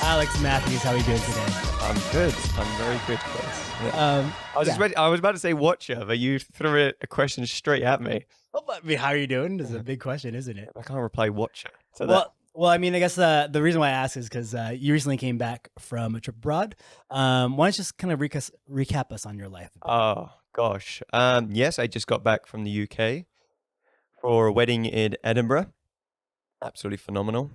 Alex Matthews, how are you doing today? I'm good. I'm very good, Chris. Yeah. I was about to say watcher, but you threw a question straight at me. Well, I mean, how are you doing? This is a big question, isn't it? I can't reply watcher. So Well, I mean, I guess the reason why I asked is because you recently came back from a trip abroad. Why don't you just kind of recap us on your life? oh gosh. Yes, I just got back from the UK for a wedding in Edinburgh. Absolutely phenomenal.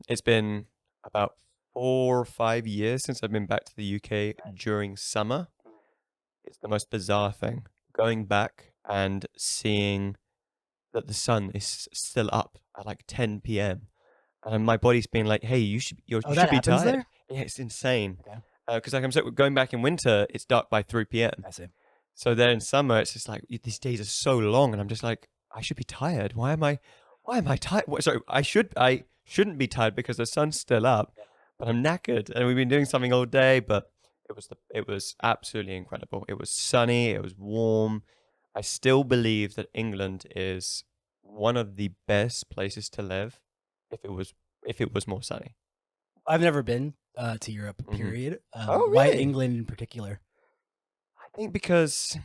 It's been about 4 or 5 years since I've been back to the UK during summer. It's the most bizarre thing going back and seeing that the sun is still up at like 10 p.m. and my body's being like, "Hey, you should Oh, you that should be happens tired." there? Yeah, it's insane. Okay, Because like I'm saying, going back in winter, it's dark by 3 p.m. I see. So then in summer, it's just like these days are so long, and I'm just like, I should be tired. Why am I tired? Sorry, I shouldn't be tired because the sun's still up, but I'm knackered, and we've been doing something all day. But it was absolutely incredible. It was sunny. It was warm. I still believe that England is one of the best places to live if it was more sunny. I've never been to Europe, Mhm. period. Oh, Why really? England in particular? I think because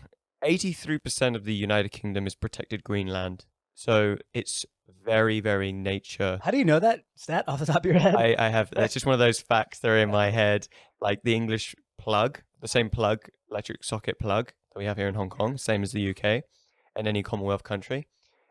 83% of the United Kingdom is protected Greenland. So it's very, very nature. How do you know that stat off the top of your head? I have, it's just one of those facts that are in my head. Like the English plug, the same plug, electric socket plug that we have here in Hong Kong, same as the UK and any Commonwealth country,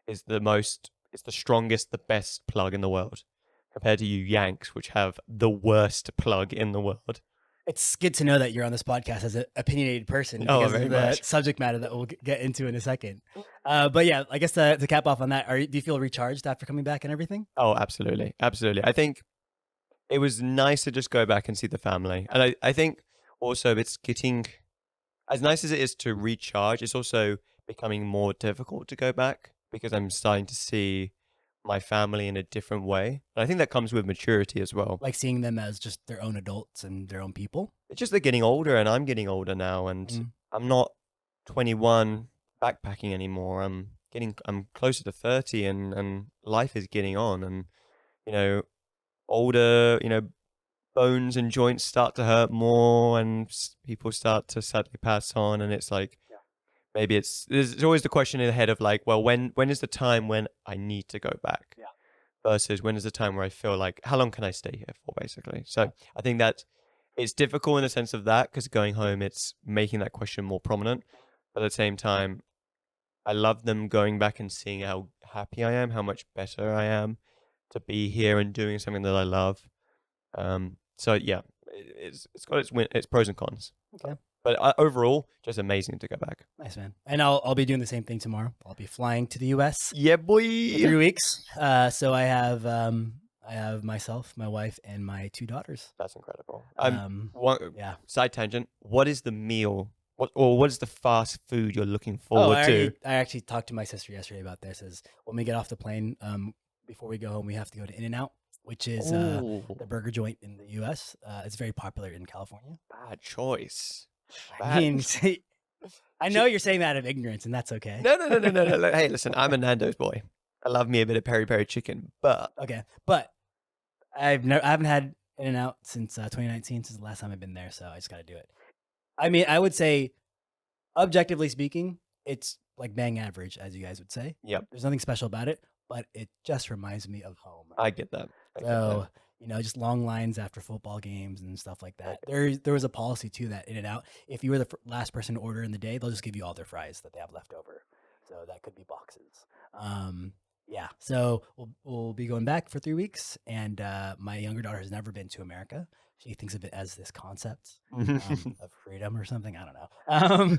is it's the strongest, the best plug in the world compared to you Yanks, which have the worst plug in the world. It's good to know that you're on this podcast as an opinionated person Oh, because very of the much. subject matter that we'll get into in a second. But yeah, I guess to cap off on that, do you feel recharged after coming back and everything? Oh, absolutely. Absolutely. I think it was nice to just go back and see the family. And I think also it's getting, as nice as it is to recharge, it's also becoming more difficult to go back because I'm starting to see my family in a different way. And I think that comes with maturity as well. Like seeing them as just their own adults and their own people? It's just they're getting older and I'm getting older now. And Mm. I'm not 21 backpacking anymore. I'm closer to 30 and life is getting on. And, you know, older, bones and joints start to hurt more and people start to sadly pass on. And it's like, maybe there's always the question in the head of like, well, when is the time when I need to go back Yeah. versus when is the time where I feel like, how long can I stay here for, basically? So I think that it's difficult in the sense of that because going home, it's making that question more prominent. But at the same time, I love them going back and seeing how happy I am, how much better I am to be here and doing something that I love. So yeah, it's got its pros and cons. Okay. But overall, just amazing to go back. Nice, man. And I'll be doing the same thing tomorrow. I'll be flying to the US Yeah, for boy. 3 weeks. So I have myself, my wife, and my 2 daughters. That's incredible. Yeah. Side tangent. What is the meal? What is the fast food you're looking forward to? I actually talked to my sister yesterday about this. Is when we get off the plane, before we go home, we have to go to In-N-Out, which is Ooh, the burger joint in the US. It's very popular in California. bad choice. I mean, I know you're saying that out of ignorance, and that's okay. No. Hey, listen, I'm a Nando's boy. I love me a bit of peri peri chicken, but Okay, but I haven't had In-N-Out since 2019, since the last time I've been there, so I just got to do it. I mean, I would say, objectively speaking, it's like bang average, as you guys would say. Yep. There's nothing special about it, but it just reminds me of home. I get that. So, just long lines after football games and stuff like that. There was a policy too that In-N-Out, if you were the last person to order in the day, they'll just give you all their fries that they have left over. So that could be boxes. Yeah. So we'll be going back for 3 weeks, and my younger daughter has never been to America. She thinks of it as this concept of freedom or something. I don't know.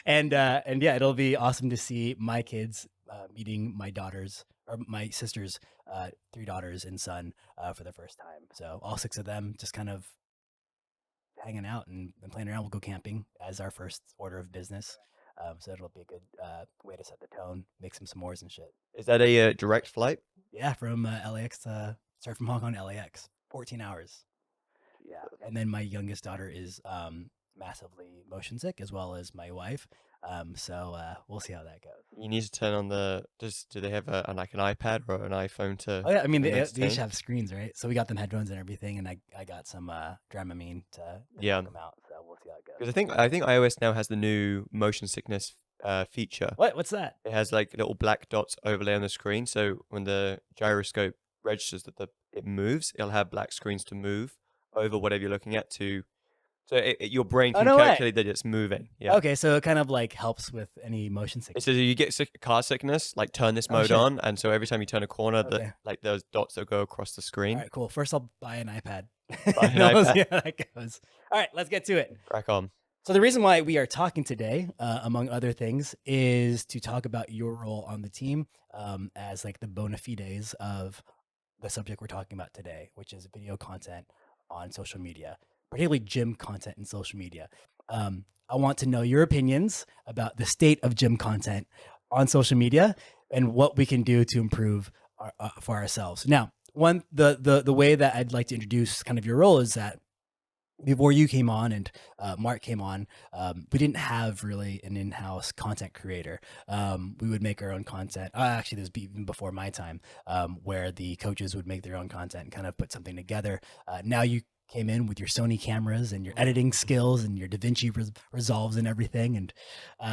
And yeah, it'll be awesome to see my kids meeting my daughters or my sister's 3 daughters and son for the first time. So all 6 of them just kind of hanging out and playing around. We'll go camping as our first order of business. So it'll be a good way to set the tone, make some s'mores and shit. Is that a direct flight? Yeah, from LAX from Hong Kong to LAX, 14 hours. Yeah, and then my youngest daughter is massively motion sick, as well as my wife. So we'll see how that goes. You need to turn on do they have like an iPad or an iPhone Oh yeah, I mean to they each entertain? have screens, right? So we got them headphones and everything, and I got some Dramamine to Yeah, knock them out. So we'll see how it goes. because I think iOS now has the new motion sickness feature. What's that? It has like little black dots overlay on the screen, so when the gyroscope registers that it moves, it'll have black screens to move over whatever you're looking at so your brain Oh can no way. calculate that it's moving. Yeah. Okay, so it kind of like helps with any motion sickness. So you get car sickness, like turn this Oh mode shit. on, and so every time you turn a corner, Okay. like those dots that go across the All screen. right, cool. First, I'll buy an iPad. Buy an Then we'll iPad. see how that goes. All right, let's get to it. Crack on. So the reason why we are talking today, among other things, is to talk about your role on the team as like the bona fides of the subject we're talking about today, which is video content on social media, particularly gym content in social media. I want to know your opinions about the state of gym content on social media and what we can do to improve for ourselves. Now, the way that I'd like to introduce kind of your role is that before you came on and Mark came on, we didn't have really an in-house content creator. We would make our own content. Actually, this was even before my time, where the coaches would make their own content and kind of put something together. Now you came in with your Sony cameras and your editing skills and your DaVinci Resolves and everything, and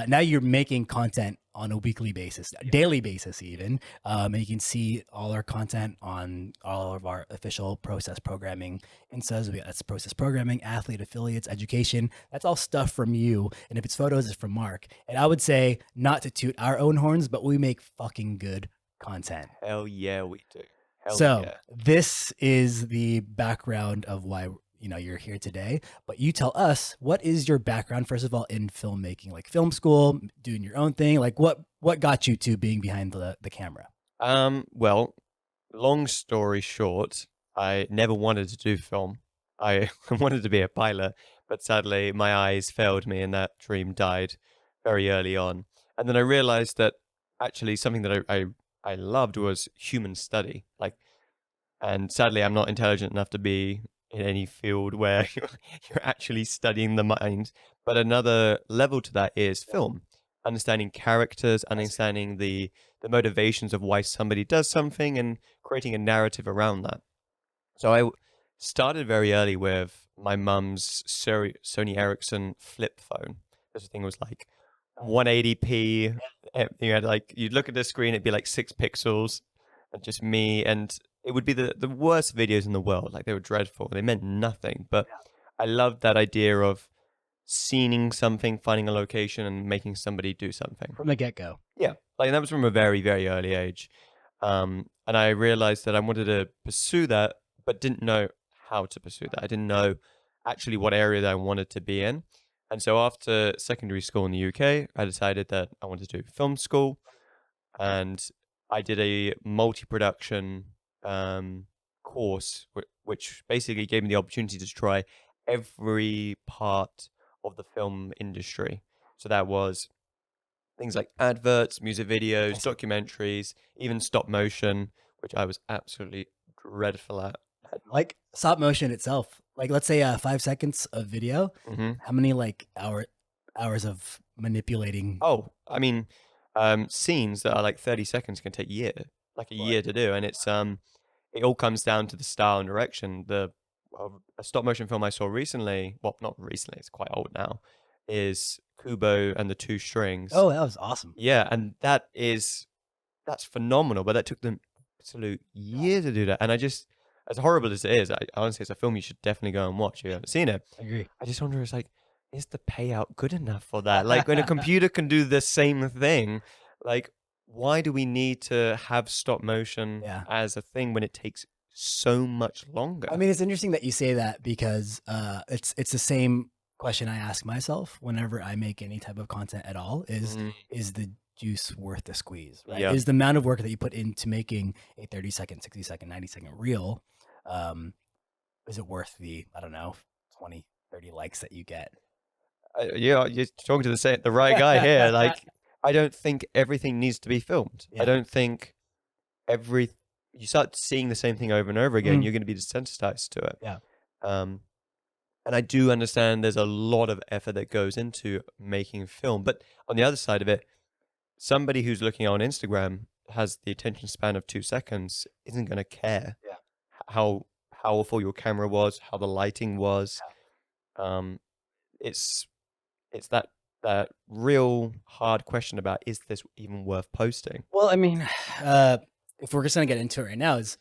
now you're making content on a weekly basis, a daily basis even, and you can see all our content on all of our official process programming instas. That's process programming, athlete affiliates, education. That's all stuff from you, and if it's photos, it's from Mark. And I would say, not to toot our own horns, but we make fucking good content. Hell yeah, we do. Hell So yeah. this is the background of why you're here today. But you tell us, what is your background, first of all, in filmmaking, like film school, doing your own thing? Like what got you to being behind the camera? Well, long story short, I never wanted to do film. I wanted to be a pilot, but sadly my eyes failed me and that dream died very early on. And then I realized that actually something that I loved was human study. And sadly I'm not intelligent enough to be in any field where you're actually studying the mind. But another level to that is film. Understanding characters, understanding the motivations of why somebody does something and creating a narrative around that. So I started very early with my mum's Sony Ericsson flip phone. This thing was like 180p. You had you'd look at the screen, it'd be like 6 pixels, and just me, and it would be the worst videos in the world. Like they were dreadful. They meant nothing, but I loved that idea of seeing something, finding a location, and making somebody do something From the get-go. Yeah, that was from a very, very early age. And I realized that I wanted to pursue that, but didn't know how to pursue that. I didn't know actually what area that I wanted to be in. And so after secondary school in the UK, I decided that I wanted to do film school. And I did a multi-production course, which basically gave me the opportunity to try every part of the film industry. So that was things like adverts, music videos, documentaries, even stop motion, which I was absolutely dreadful at. Like stop motion itself. Like let's say 5 seconds of video. How many like hours of manipulating? Oh, I mean, scenes that are like 30 seconds can take a year to do, and it all comes down to the style and direction. A stop motion film I saw recently, well, not recently, it's quite old now, is Kubo and the Two Strings. Oh, that was awesome. Yeah, and that's phenomenal, but that took them absolute year to do that. And I just, as horrible as it is, I honestly, it's a film you should definitely go and watch if you haven't seen it. I agree. I just wonder, is the payout good enough for that? Like when a computer can do the same thing, like why do we need to have stop motion as a thing when it takes so much longer? I mean, it's interesting that you say that because it's the same question I ask myself whenever I make any type of content at all is the juice worth the squeeze, right? Yeah. Is the amount of work that you put into making a 30-second, 60-second, 90-second reel, is it worth the, I don't know, 20, 30 likes that you get? Yeah, you're talking to the right guy here. Like, I don't think everything needs to be filmed. I don't think you start seeing the same thing over and over again, you're going to be desensitized to it. Yeah. And I do understand there's a lot of effort that goes into making film. But on the other side of it, somebody who's looking on Instagram has the attention span of 2 seconds, isn't going to care Yeah. how powerful your camera was, how the lighting was. Yeah. Um, it's it's that real hard question about, is this even worth posting? Well, I mean, uh, if we're just gonna get into it right now, is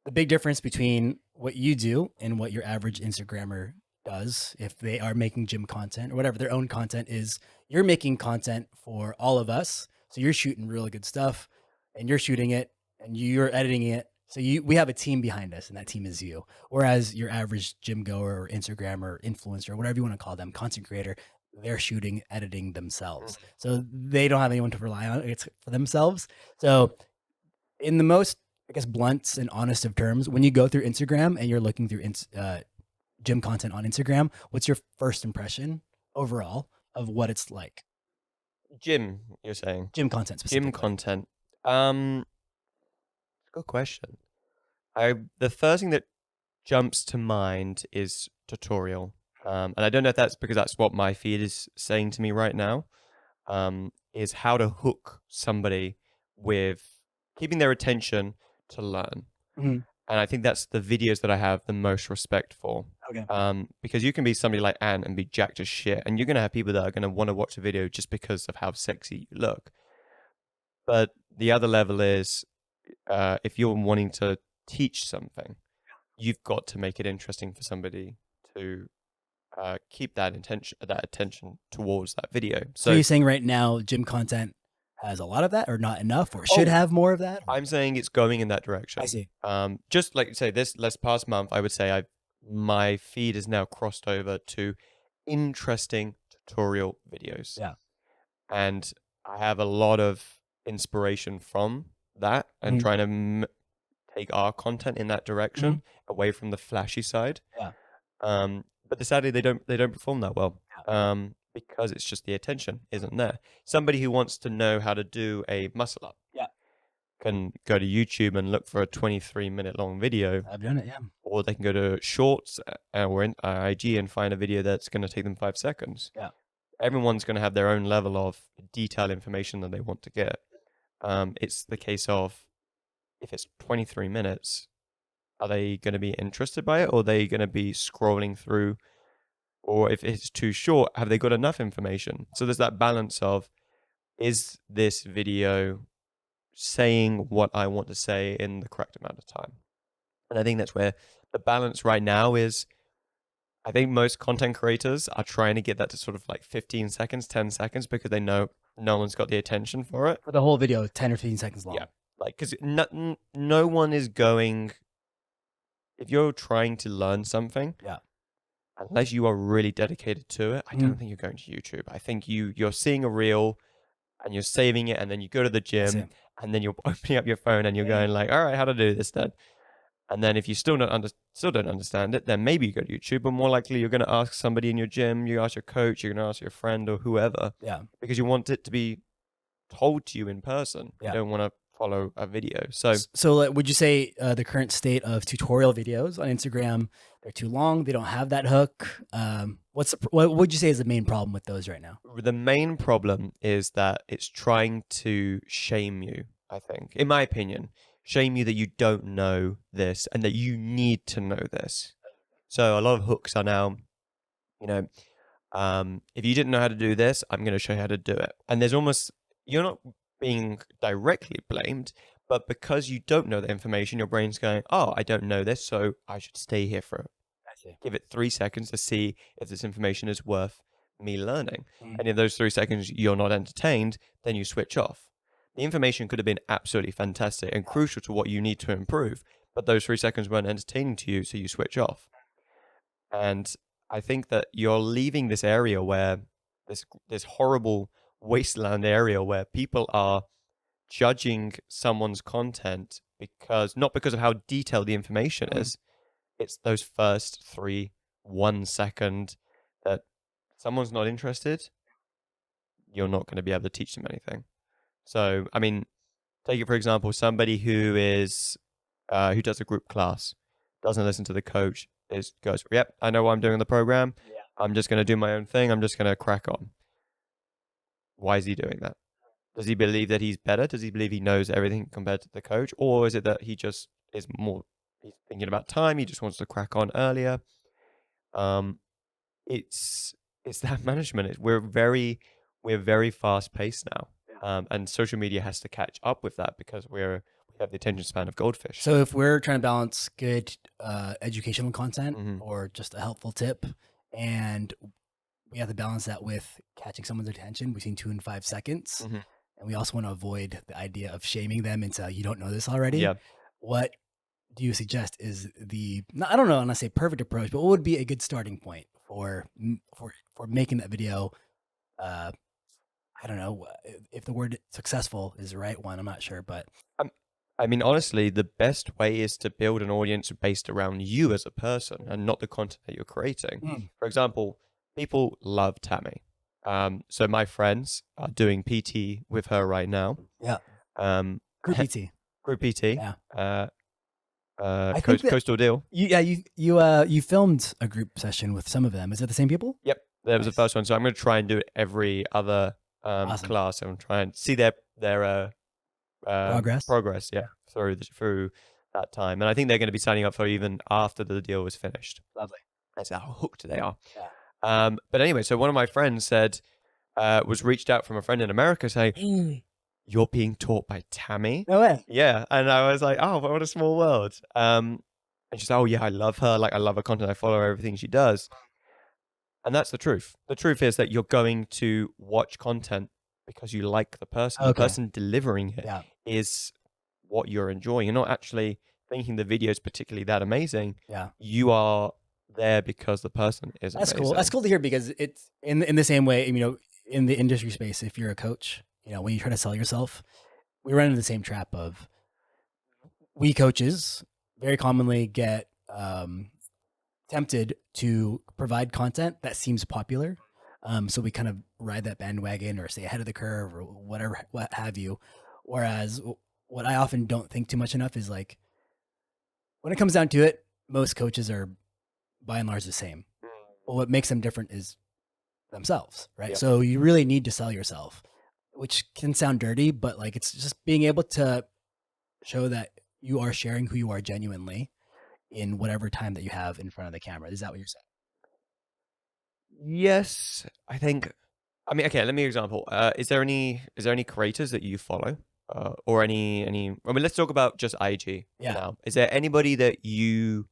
the big difference between what you do and what your average Instagrammer does, if they are making gym content or whatever their own content is, you're making content for all of us. So you're shooting really good stuff and you're shooting it and you're editing it. So we have a team behind us and that team is you. Whereas your average gym goer or Instagrammer, influencer, whatever you want to call them, content creator, they're shooting, editing themselves. Mhm. So they don't have anyone to rely on. It's for themselves. So in the most, I guess, blunt and honest of terms, when you go through Instagram and you're looking through gym content on Instagram, what's your first impression overall of what it's like? Gym, you're saying? Gym content Gym specifically. content. Good question. The first thing that jumps to mind is tutorial. And I don't know if that's because that's what my feed is saying to me right now. Is how to hook somebody with keeping their attention to learn. Mhm. And I think that's the videos that I have the most respect for. Okay. Because you can be somebody like Ant and be jacked as shit, and you're gonna have people that are gonna want to watch a video just because of how sexy you look. But the other level is, if you're wanting to teach something, you've got to make it interesting for somebody to keep that attention towards that video. So So, you're saying right now gym content has a lot of that or not enough or should oh, have more of that? Or? I'm saying it's going in that I direction. see. Just like you say, this past month, I would say my feed is now crossed over to interesting tutorial videos, Yeah. and I have a lot of inspiration from that, and Mhm. trying to take our content in that Mhm. direction, away from the flashy side. Yeah. But sadly, they don't perform that well, Yeah. because it's just the attention isn't there. Somebody who wants to know how to do a muscle up Yeah. can go to YouTube and look for a 23-minute long video, I've done it. Yeah. or they can go to Shorts or in IG and find a video that's going to take them 5 seconds. Yeah. Everyone's going to have their own level of detailed information that they want to get. It's the case of, if it's 23 minutes, are they going to be interested by it, or are they going to be scrolling through? Or if it's too short, have they got enough information? So there's that balance of, is this video saying what I want to say in the correct amount of time? And I think that's where the balance right now is. I think most content creators are trying to get that to sort of like 15 seconds, 10 seconds, because they know no one's got the attention for it. For the whole video, 10 or 15 seconds Yeah. long. Like, because no one is going, if you're trying to learn something, Yeah. unless you are really dedicated to it, I don't Mhm. think you're going to YouTube. I think you're seeing a reel and you're saving it, and then you go to the I see. gym, and then you're opening up your phone and you're Yeah. going like, all right, how to do this then? And then if you still don't understand it, then maybe you go to YouTube, but more likely you're going to ask somebody in your gym, you ask your coach, you're going to ask your friend or whoever, Yeah. because you want it to be told to you in person. You Yeah. don't want to follow a video. So So, like, would you say the current state of tutorial videos on Instagram, they're too long? They don't have that hook. What would you say is the main problem with those right now? the main problem is that it's trying to shame you, I think, in my opinion, shame you that you don't know this and that you need to know this. So a lot of hooks are now, you know, if you didn't know how to do this, I'm going to show you how to do it. And there's almost, you're not being directly blamed, but because you don't know the information, your brain's going, oh, I don't know this, so I should stay here for, I see. give it 3 seconds to see if this information is worth me learning. Mhm. And if those 3 seconds you're not entertained, then you switch off. The information could have been absolutely fantastic and crucial to what you need to improve, but those 3 seconds weren't entertaining to you, so you switch off. And I think that you're leaving this area where this horrible wasteland area where people are judging someone's content because, not because of how detailed the information Mhm. is, it's those first 1 second that someone's not interested, you're not going to be able to teach them anything. So, I mean, take it for example, somebody who is who does a group class, doesn't listen to the coach, goes, yep, I know what I'm doing on the program. Yeah. I'm just going to do my own thing. I'm just going to crack on. Why is he doing that? Does he believe that he's better? Does he believe he knows everything compared to the coach? Or is it that he just is more, he's thinking about time. He just wants to crack on earlier. Um, it's that management. We're very fast paced now. And social media has to catch up with that because we have the attention span of goldfish. So if we're trying to balance good educational content Mhm. or just a helpful tip, and we have to balance that with catching someone's attention between 2 and 5 seconds, Mhm. and we also want to avoid the idea of shaming them into you don't know this already. Yeah. What do you suggest is I don't know, when I say perfect approach, but what would be a good starting point for making that video? I don't know if the word successful is the right one. I'm not sure, but I mean, honestly, the best way is to build an audience based around you as a person and not the content that you're creating. For example, people love Tammy. So my friends are doing PT with her right now. yeah, Um, group PT. Group PT. Yeah. Uh, I think that Coastal Deal. you filmed a group session with some of them. Is it the same people? Yep, that was the Nice. first one. So I'm going to try and do it every other Awesome. class and try and see their progress. Yeah, through that time, and I think they're going to be signing up for even after the deal was finished. Lovely. That's how hooked they are. Yeah. But anyway, so one of my friends said was reached out from a friend in America saying, "You're being taught by Tammy." No way. Yeah, and I was like, "Oh, what a small world." And she's like, "Oh yeah, I love her. Like I love her content. I follow everything she does." And that's the truth. The truth is that you're going to watch content because you like the person. The Okay. person delivering it is what you're enjoying. You're not actually thinking the video is particularly that amazing. Yeah. You are there because the person is That's amazing. cool. That's cool to hear because it's in the same way, in the industry space, if you're a coach, when you try to sell yourself, we run into the same trap of we coaches very commonly get tempted to provide content that seems popular. So we kind of ride that bandwagon or stay ahead of the curve or whatever, what have you. Whereas what I often don't think too much enough is like, when it comes down to it, most coaches are by and large the same. But what makes them different is themselves, right? Yep. So you really need to sell yourself, which can sound dirty, but like it's just being able to show that you are sharing who you are genuinely in whatever time that you have in front of the camera. Is that what you're saying? Yes, I think. I mean, okay. Let me example. Is there any creators that you follow, or any? I mean, let's talk about just IG now. Is there anybody that you,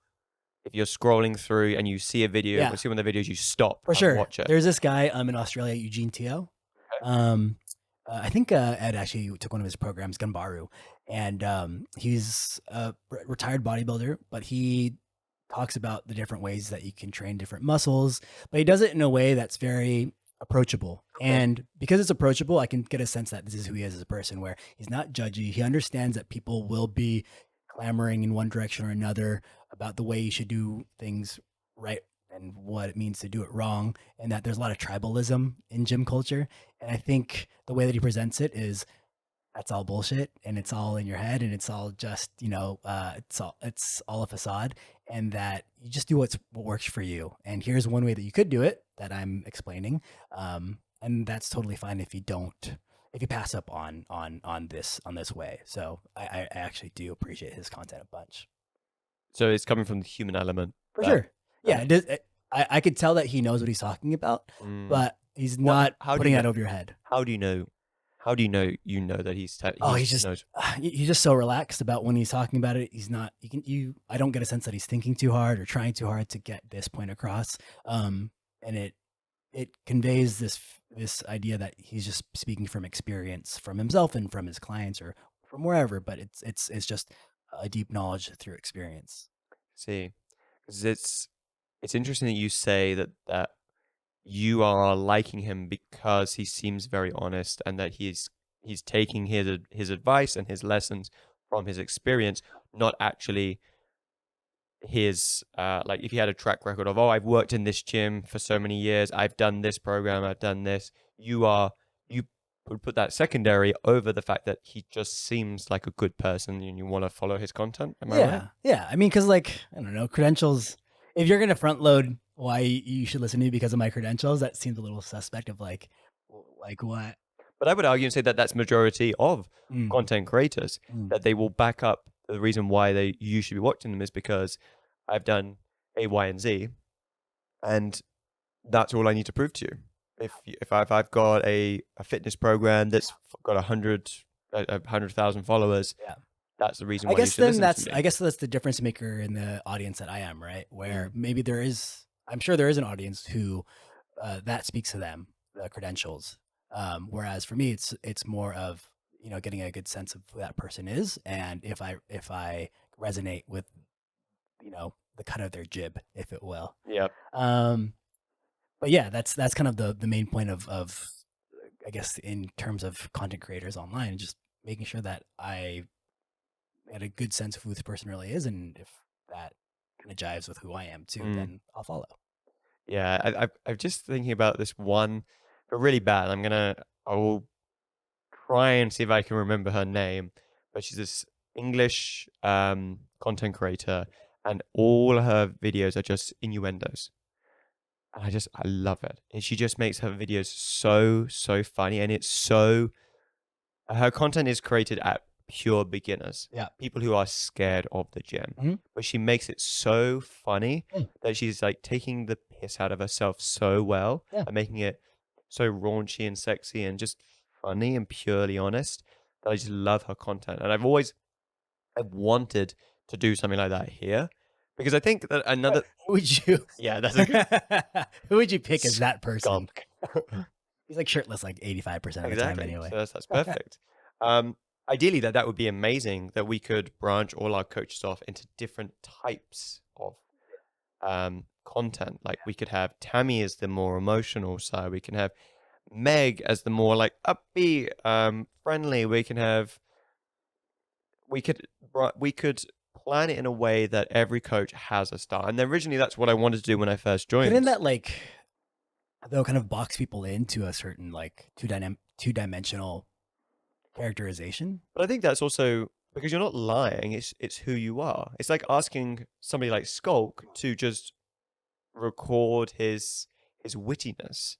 if you're scrolling through and you see a video, or see one of the videos, you stop for sure, watch it? There's this guy in Australia, Eugene Teo. Okay. I think Ed actually took one of his programs, Gunbaru, and he's a retired bodybuilder, but he talks about the different ways that you can train different muscles, but he does it in a way that's very approachable. And because it's approachable, I can get a sense that this is who he is as a person, where he's not judgy. He understands that people will be clamoring in one direction or another about the way you should do things right and what it means to do it wrong, and that there's a lot of tribalism in gym culture. And I think the way that he presents it is that's all bullshit and it's all in your head and it's all just, it's all a facade, and that you just do what works for you. And here's one way that you could do it that I'm explaining. And that's totally fine if you pass up on this way. So I actually do appreciate his content a bunch. So it's coming from the human element. For sure. Yeah, I could tell that he knows what he's talking about, but he's not putting that over your head. How do you know? How do you know that he's he's just so relaxed about when he's talking about it. He's not. I don't get a sense that he's thinking too hard or trying too hard to get this point across. And it conveys this idea that he's just speaking from experience, from himself and from his clients or from wherever. But it's just a deep knowledge through experience. See, because it's interesting that you say that you are liking him because he seems very honest and that he's taking his advice and his lessons from his experience, not actually his like if he had a track record of, I've worked in this gym for so many years, I've done this program, I've done this. You would put that secondary over the fact that he just seems like a good person and you want to follow his content. Am I right? Yeah. I mean, because I don't know, credentials. if you're gonna front load why you should listen to me because of my credentials, that seems a little suspect. Of like what? But I would argue and say that that's majority of Mm, content creators, mm. that they will back up the reason why you should be watching them is because I've done A, Y, and Z, and that's all I need to prove to you. If I've got a fitness program that's got 100,000 followers, Yeah. that's the reason I why you guess should then listen to me. I guess that's the difference maker in the audience that I am, right? Where maybe there is, I'm sure there is an audience who that speaks to them, the credentials. Whereas for me, it's more of getting a good sense of who that person is, and if I resonate with the cut of their jib, if it will. Yeah. Um, but yeah, that's kind of the main point of I guess in terms of content creators online, just making sure that I get a good sense of who this person really is, and if that kind of jives with who I am too, Mm. then I'll follow. Yeah. I'm just thinking about this one, but really bad. I will try and see if I can remember her name, but she's this English content creator, and all her videos are just innuendos. And I love it. And she just makes her videos so funny, and it's so her content is created at pure beginners, Yeah. people who are scared of the gym. Mhm. But she makes it so funny Mm. that she's like taking the piss out of herself so well Yeah. and making it so raunchy and sexy and just funny and purely honest that I just love her content. And I've wanted to do something like that here because I think that another Who would you? yeah, that's a good Who would you pick as that person? skunk. He's like shirtless like 85% of the time Exactly. anyway. So that's perfect. Um, ideally, that would be amazing that we could branch all our coaches off into different types of content. Like we could have Tammy as the more emotional side. We can have Meg as the more like upbeat, friendly. We could plan it in a way that every coach has a style. And originally, that's what I wanted to do when I first joined. Couldn't that they'll kind of box people into a certain like two-dimensional characterization? But I think that's also because you're not lying, it's who you are. It's like asking somebody like Skulk to just record his wittiness.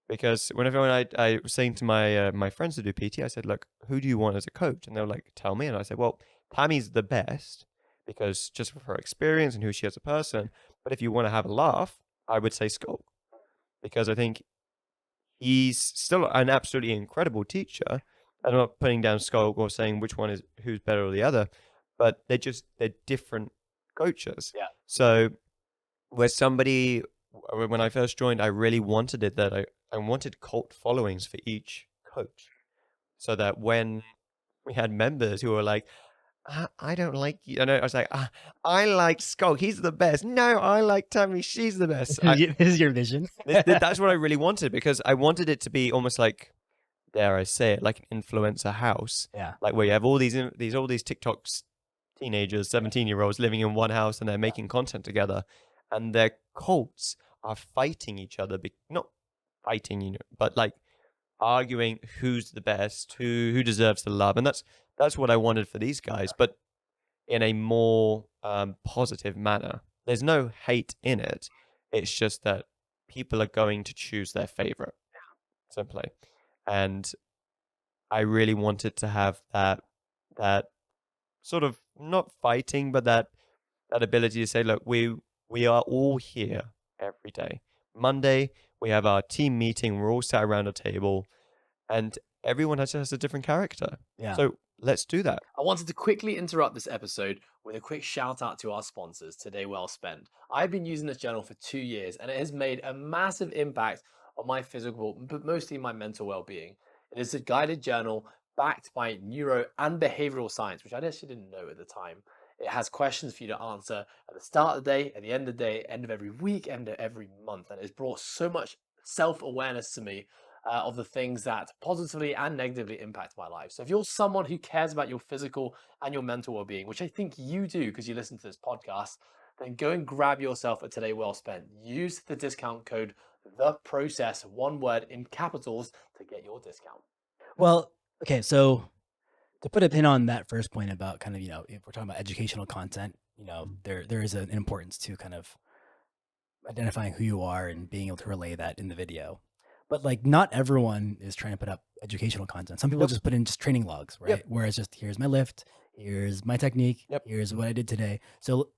Because whenever I was saying to my friends to do PT, I said, look, who do you want as a coach? And they were like, tell me. And I said, well, Tammy's the best because just for her experience and who she is as a person. But if you want to have a laugh, I would say Skulk because I think he's still an absolutely incredible teacher. I'm not putting down Skulk or saying which one is who's better or the other, but they're different coaches. Yeah. So where somebody when I first joined, I really wanted it that I wanted cult followings for each coach. So that when we had members who were like, I don't like you. And I was like, I like Skulk. He's the best. No, I like Tammy. She's the best. This is your vision. That's what I really wanted because I wanted it to be almost like, dare I say it, like an influencer house. Yeah. Like where you have all these TikToks, teenagers, 17-year-olds living in one house and they're making content together, and their cults are fighting each other, not fighting, but like arguing who's the best, who deserves the love, and that's what I wanted for these guys, but in a more positive manner. There's no hate in it. It's just that people are going to choose their favorite, simply. And I really wanted to have that sort of not fighting, but that ability to say, look, we are all here every day. Monday, we have our team meeting. We're all sat around a table, and everyone has a different character. Yeah. So let's do that. I wanted to quickly interrupt this episode with a quick shout out to our sponsors, Today Well Spent. I've been using this journal for 2 years and it has made a massive impact on my physical, but mostly my mental well-being. It is a guided journal backed by neuro and behavioral science, which I actually didn't know at the time. It has questions for you to answer at the start of the day, at the end of the day, end of every week, end of every month. And it's brought so much self-awareness to me of the things that positively and negatively impact my life. So if you're someone who cares about your physical and your mental well-being, which I think you do because you listen to this podcast, then go and grab yourself a Today Well Spent. Use the discount code THEPROCESS, one word in capitals, to get your discount. Well, okay, so to put a pin on that first point about kind of, if we're talking about educational content, there is an importance to kind of identifying who you are and being able to relay that in the video. But like, not everyone is trying to put up educational content. Some people Yep. just put in just training logs, right? Yep. Whereas just here's my lift, here's my technique, Yep. here's what I did today. So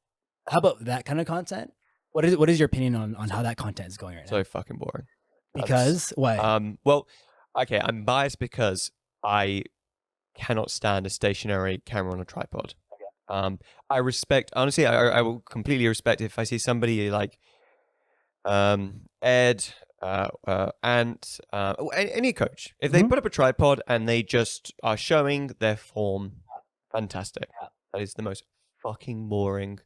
how about that kind of content? What is your opinion on how that content is going right now? So fucking boring. Because why? Well, okay, I'm biased because I cannot stand a stationary camera on a tripod. I respect, honestly, I will completely respect if I see somebody like Ed, Ant, any coach. If they Mhm. put up a tripod and they just are showing their form, fantastic. Yeah. That is the most fucking boring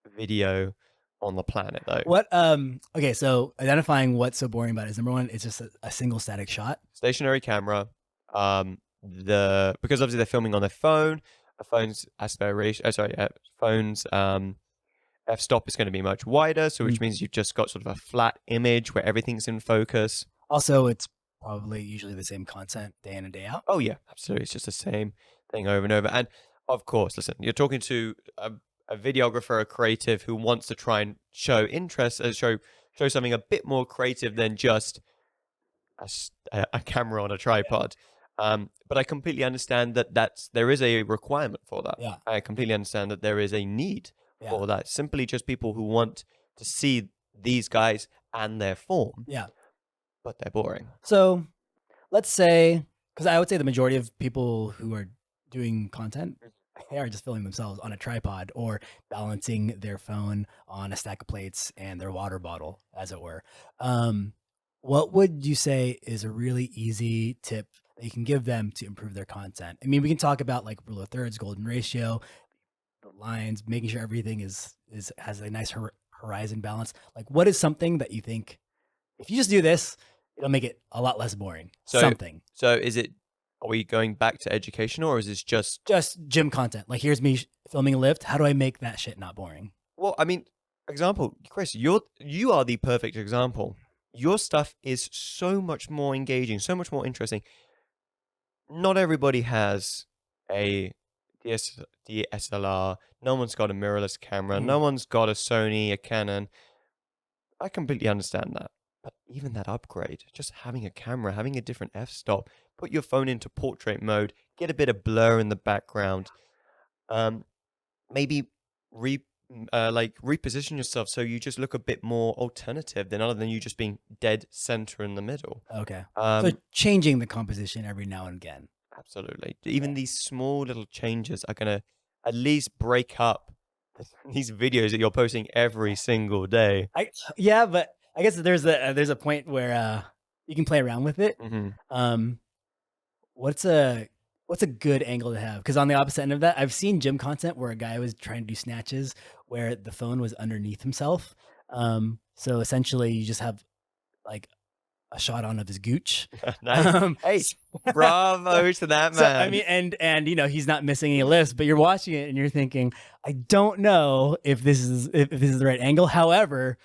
video on the planet, though. What okay, so identifying what's so boring about it is number one, it's just a single static shot. Stationary camera. Because obviously they're filming on their phone. A phone's aspect ratio. Phone's f-stop is going to be much wider, so which means you've just got sort of a flat image where everything's in focus. Also, it's probably usually the same content day in and day out. Oh yeah, absolutely. It's just the same thing over and over. And of course, listen, you're talking to a videographer, a creative who wants to try and show interest, show something a bit more creative than just a camera on a tripod. But I completely understand that there is a requirement for that. Yeah. I completely understand that there is a need Yeah. for that. Simply just people who want to see these guys and their form. Yeah. But they're boring. So let's say, because I would say the majority of people who are doing content, they are just filming themselves on a tripod or balancing their phone on a stack of plates and their water bottle, as it were. What would you say is a really easy tip that you can give them to improve their content? I mean, we can talk about like rule of thirds, golden ratio, the lines, making sure everything has a nice horizon balance. Like, what is something that you think if you just do this, it'll make it a lot less boring? So- Something. So are we going back to educational, or is this just Gym content. Like, here's me filming a lift. How do I make that shit not boring? Well, I mean, example, Chris, you are the perfect example. Your stuff is so much more engaging, so much more interesting. Not everybody has a DSLR. No one's got a mirrorless camera. No one's got a Sony, a Canon. I completely understand that. But even that upgrade, just having a camera, having a different f-stop, put your phone into portrait mode, get a bit of blur in the background. Maybe reposition yourself so you just look a bit more alternative than other than you just being dead center in the middle. Okay. So changing the composition every now and again. Absolutely. Even these small little changes are going to at least break up these videos that you're posting every single day. Yeah, but I guess there's a point where you can play around with it. Mm-hmm. What's a good angle to have? Because on the opposite end of that, I've seen gym content where a guy was trying to do snatches where the phone was underneath himself. So essentially, you just have like a shot on of his gooch. Nice. Hey, bravo to that man. So, I mean, and you know, he's not missing any lifts, but you're watching it and you're thinking, I don't know if this is the right angle. However,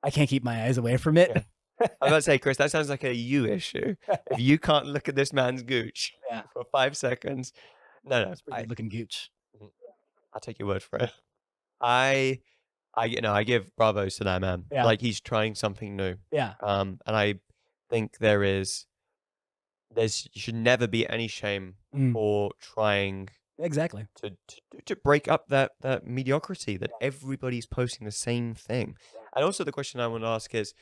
I can't keep my eyes away from it. Yeah. I was about to say, Chris, that sounds like a you issue. If you can't look at this man's gooch for 5 seconds, no, It's pretty good looking gooch. I'll take your word for it. I give bravos to that man. Yeah. Like, he's trying something new. Yeah. And I think you should never be any shame for trying Exactly to break up that mediocrity that everybody's posting the same thing. And also the question I want to ask is,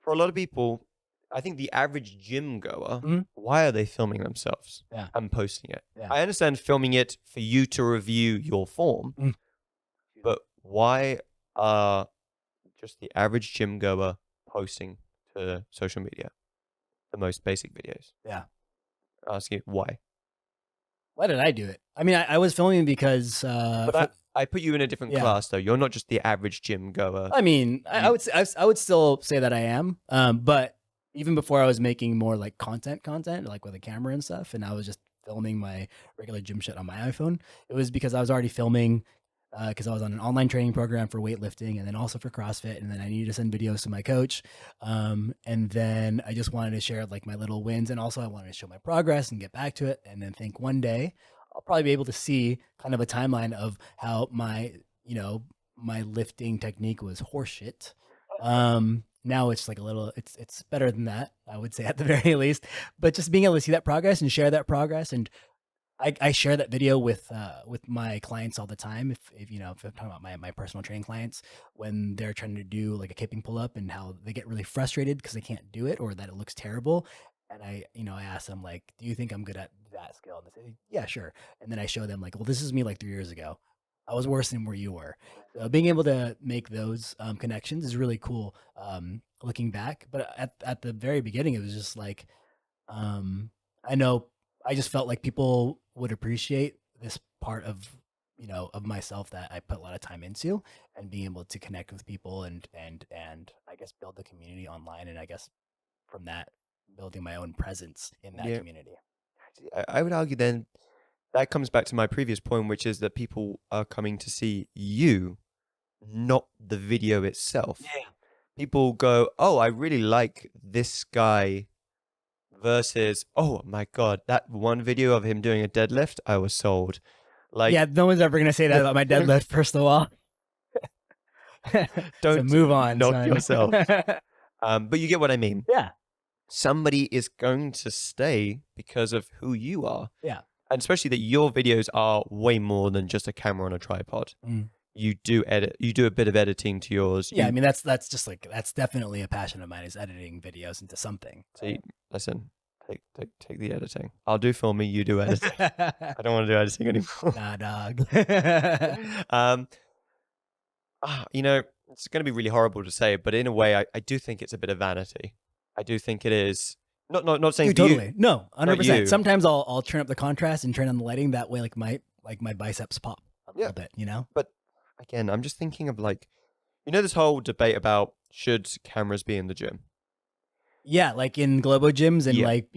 for a lot of people, I think the average gym goer, why are they filming themselves and posting it? Yeah. I understand filming it for you to review your form, but why are just the average gym goer posting to social media the most basic videos? Yeah. I ask you why. Why did I do it? I mean, I was filming because But I put you in a different class, though. You're not just the average gym goer. I mean, I would still say that I am. But even before I was making more like content, like with a camera and stuff, and I was just filming my regular gym shit on my iPhone, it was because I was already filming because I was on an online training program for weightlifting and then also for CrossFit. And then I needed to send videos to my coach. And then I just wanted to share like my little wins. And also I wanted to show my progress and get back to it. And then think one day I'll probably be able to see kind of a timeline of how my lifting technique was horseshit. Now it's like a little, it's better than that, I would say, at the very least. But just being able to see that progress and share that progress, and I share that video with my clients all the time. If you know, if I'm talking about my personal training clients, when they're trying to do like a kipping pull up and how they get really frustrated because they can't do it or that it looks terrible. And I ask them like, do you think I'm good at that skill? And they say, yeah, sure. And then I show them like, well, this is me like 3 years ago. I was worse than where you were. So being able to make those connections is really cool. Looking back, but at the very beginning, it was just like, I know I just felt like people would appreciate this part of of myself that I put a lot of time into, and being able to connect with people and I guess build the community online, and I guess from that building my own presence in that Yeah. community. I would argue then that comes back to my previous point, which is that people are coming to see you, not the video itself. Yeah. People go, oh, I really like this guy, versus, oh my God, that one video of him doing a deadlift, I was sold. Like, Yeah, no one's ever gonna say that about my deadlift, first of all. So don't move on, knock son. yourself. But you get what I mean. Yeah. Somebody is going to stay because of who you are. Yeah. And especially that your videos are way more than just a camera on a tripod. Mm. You do edit, you do a bit of editing to yours. Yeah, I mean that's just like that's definitely a passion of mine, is editing videos into something. So listen, take the editing. I'll do filming, you do editing. I don't want to do editing anymore. Nah, dog. You know, it's going to be really horrible to say, but in a way, I do think it's a bit of vanity. I do think it is. Not saying Dude, for you- totally. No, not 100%. you. Sometimes I'll turn up the contrast and turn on the lighting, that way like my biceps pop a Yeah. little bit, you know? But again, I'm just thinking of like, this whole debate about should cameras be in the gym? Yeah, like in Globo gyms, and Yeah. like,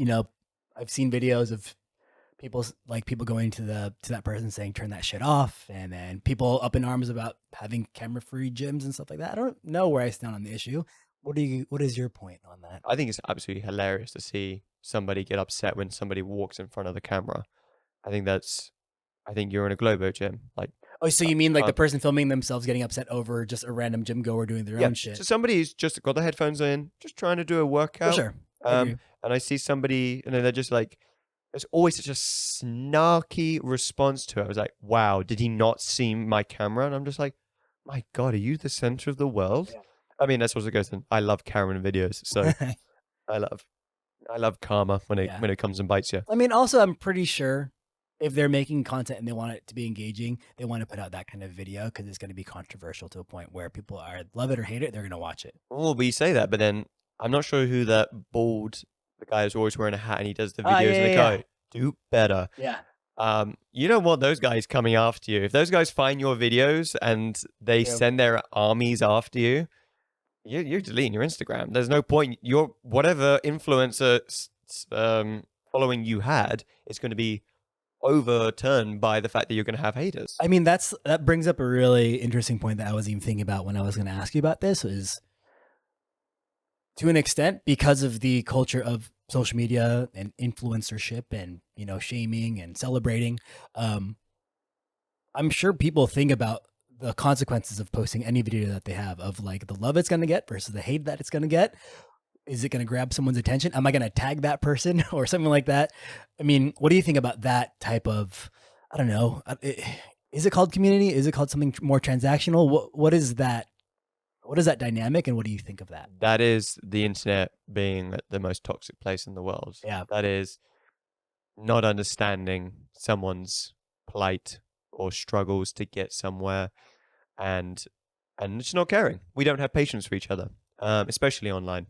I've seen videos of people going to that person saying turn that shit off, and then people up in arms about having camera free gyms and stuff like that. I don't know where I stand on the issue. What is your point on that? I think it's absolutely hilarious to see somebody get upset when somebody walks in front of the camera. I think you're in a Globo gym. Like, Oh, so you mean like the person filming themselves getting upset over just a random gym goer doing their own shit? So somebody's just got the headphones in, just trying to do a workout. For sure. I agree. And I see somebody, and then they're just like, there's always such a snarky response to it. I was like, wow, did he not see my camera? And I'm just like, my God, are you the center of the world? Yeah. I mean, that's what it goes in. I love Karen videos, so I love karma when it comes and bites you. I mean, also, I'm pretty sure if they're making content and they want it to be engaging, they want to put out that kind of video because it's going to be controversial to a point where people are love it or hate it, they're going to watch it. Well, but you say that, but then I'm not sure who that bald, the guy who's always wearing a hat and he does the videos and they go, do better. Yeah. You don't want those guys coming after you. If those guys find your videos and they send their armies after you, you're deleting your Instagram. There's no point. Your whatever influencer following you had is going to be overturned by the fact that you're going to have haters. I mean, that brings up a really interesting point that I wasn't even thinking about when I was going to ask you about this. Is to an extent because of the culture of social media and influencership and shaming and celebrating. I'm sure people think about the consequences of posting any video that they have, of like the love it's going to get versus the hate that it's going to get. Is it going to grab someone's attention? Am I going to tag that person or something like that? I mean, what do you think about that type of, I don't know, is it called community? Is it called something more transactional? What is that? What is that dynamic, and what do you think of that? That is the internet being the most toxic place in the world. Yeah. That is not understanding someone's plight or struggles to get somewhere, and just not caring. We don't have patience for each other, especially online.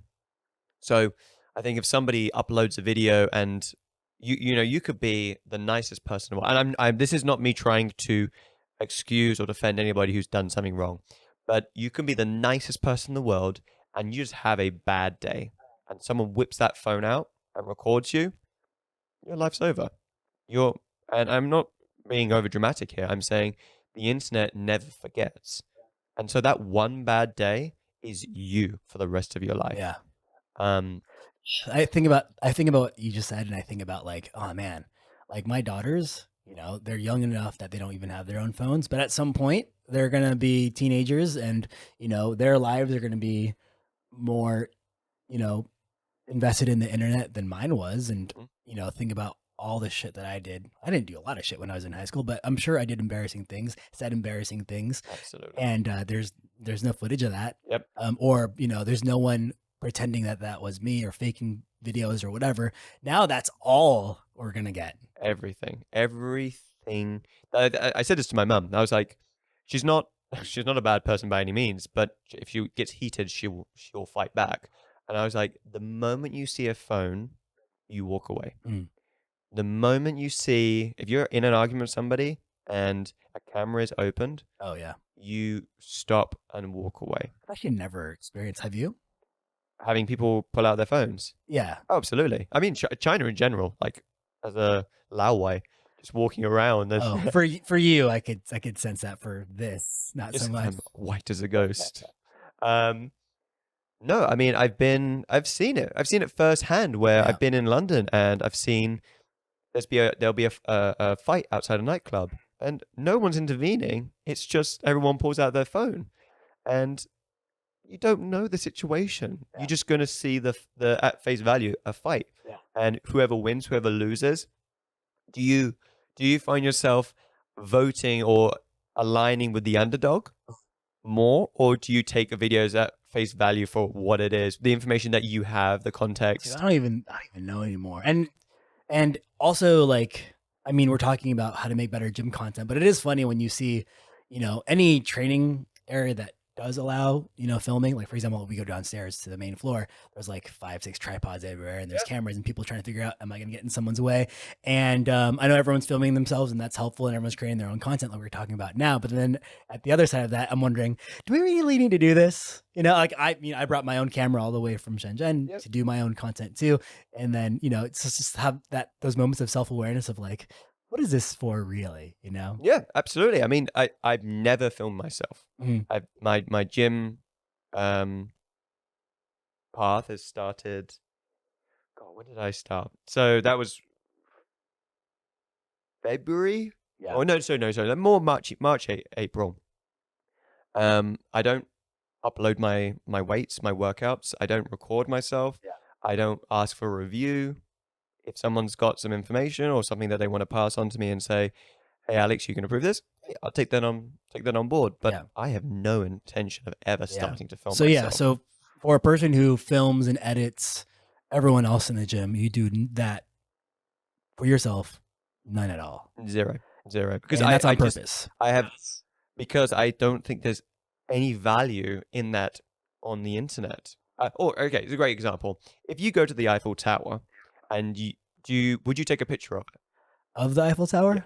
So I think if somebody uploads a video and you could be the nicest person, and this is not me trying to excuse or defend anybody who's done something wrong, but you can be the nicest person in the world and you just have a bad day, and someone whips that phone out and records you, your life's over. And I'm not being over dramatic here. I'm saying the internet never forgets. And so that one bad day is you for the rest of your life. Yeah. I think about what you just said, and I think about like, oh man, like my daughters, they're young enough that they don't even have their own phones, but at some point they're gonna be teenagers, and their lives are gonna be more, you know, invested in the internet than mine was. And Mhm. think about all the shit that I did. I didn't do a lot of shit when I was in high school, but I'm sure I did embarrassing things, said embarrassing things, Absolutely. and there's no footage of that. Yep. Or there's no one pretending that that was me or faking videos or whatever. Now that's all we're gonna get. Everything. I said this to my mum. I was like, she's not she's not a bad person by any means, but if she gets heated, she'll fight back. And I was like, the moment you see a phone, you walk away. Mm. The moment you see, if you're in an argument with somebody and a camera is opened, Oh yeah, you stop and walk away. I've actually never experienced. Have you? Having people pull out their phones. Yeah. Oh, absolutely. I mean, China in general, like as a Laowai, just walking around. And Oh, for you, I could sense that. For this, not so just much. I'm white as a ghost. Um, no, I mean, I've seen it. I've seen it firsthand where Yeah. I've been in London and I've seen there'll be a fight outside a nightclub and no one's intervening. It's just everyone pulls out their phone and you don't know the situation. Yeah. You're just going to see the at face value a fight, Yeah. and whoever wins, whoever loses. Do you find yourself voting or aligning with the underdog more, or do you take the videos at face value for what it is, the information that you have, the Dude, context? I don't even know anymore. And also, like, I mean, we're talking about how to make better gym content, but it is funny when you see, any training area that does allow, filming. Like, for example, we go downstairs to the main floor, there's like 5, 6 tripods everywhere, and there's cameras and people trying to figure out, am I going to get in someone's way? And I know everyone's filming themselves, and that's helpful, and everyone's creating their own content like we're talking about now. But then at the other side of that, I'm wondering, do we really need to do this? Like, I brought my own camera all the way from Shenzhen Yep. to do my own content too. And then, it's just have those moments of self-awareness of like, what is this for really? Yeah, absolutely. I mean, I've never filmed myself. Mhm. My gym um path has started. God, when did I start? So that was February. Yeah. Oh no, sorry, more March, April. I don't upload my weights, my workouts. I don't record myself. Yeah. I don't ask for a review. If someone's got some information or something that they want to pass on to me and say, "Hey, Alex, you can approve this," hey, I'll take that on board. But Yeah. I have no intention of ever Yeah. starting to film So yeah, myself. so for a person who films and edits everyone else in the gym, you do that for yourself, none at all. Zero. Because And that's on I just purpose. I have because I don't think there's any value in that on the internet. Okay, it's a great example. If you go to the Eiffel Tower and would you take a picture of it? Of the Eiffel Tower?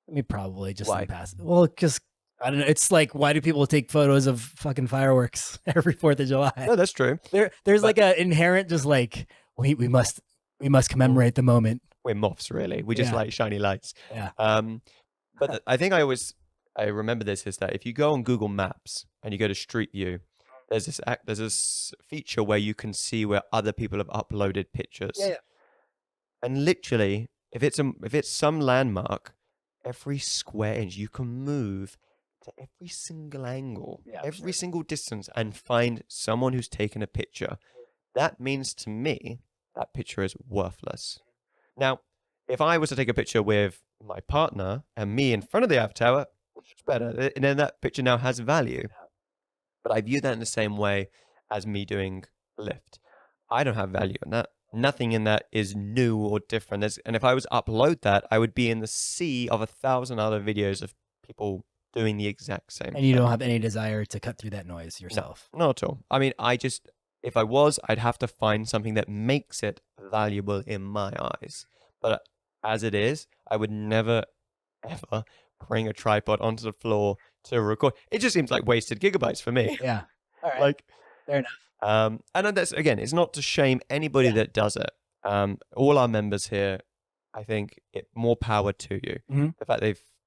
I mean, probably just in Why? the past. Well, because I don't know. It's like, why do people take photos of fucking fireworks every 4th of July? No, that's true. There's but- like a inherent just like we must commemorate the moment. We're moths, really. We just Yeah. like shiny lights. Yeah. But I think I remember this is that if you go on Google Maps and you go to Street View, there's this feature where you can see where other people have uploaded pictures. Yeah. And literally, if it's some landmark, every square inch you can move to every single angle, Yeah, every single distance, and find someone who's taken a picture. That means to me that picture is worthless. Now, if I was to take a picture with my partner and me in front of the Eiffel Tower, it's better. And then that picture now has value. But I view that in the same way as me doing a lift. I don't have value in that. Nothing in that is new or different. And if I was to upload that, I would be in the sea of 1,000 other videos of people doing the exact same And you thing. don't have any desire to cut through that noise yourself. Not at all. I mean, if I was, I'd have to find something that makes it valuable in my eyes. But as it is, I would never, ever bring a tripod onto the floor to record. It just seems like wasted gigabytes for me. Yeah. All right. Like, fair enough. and that's, again, it's not to shame anybody that does it. All our members here, I think more power to you. Mhm. The fact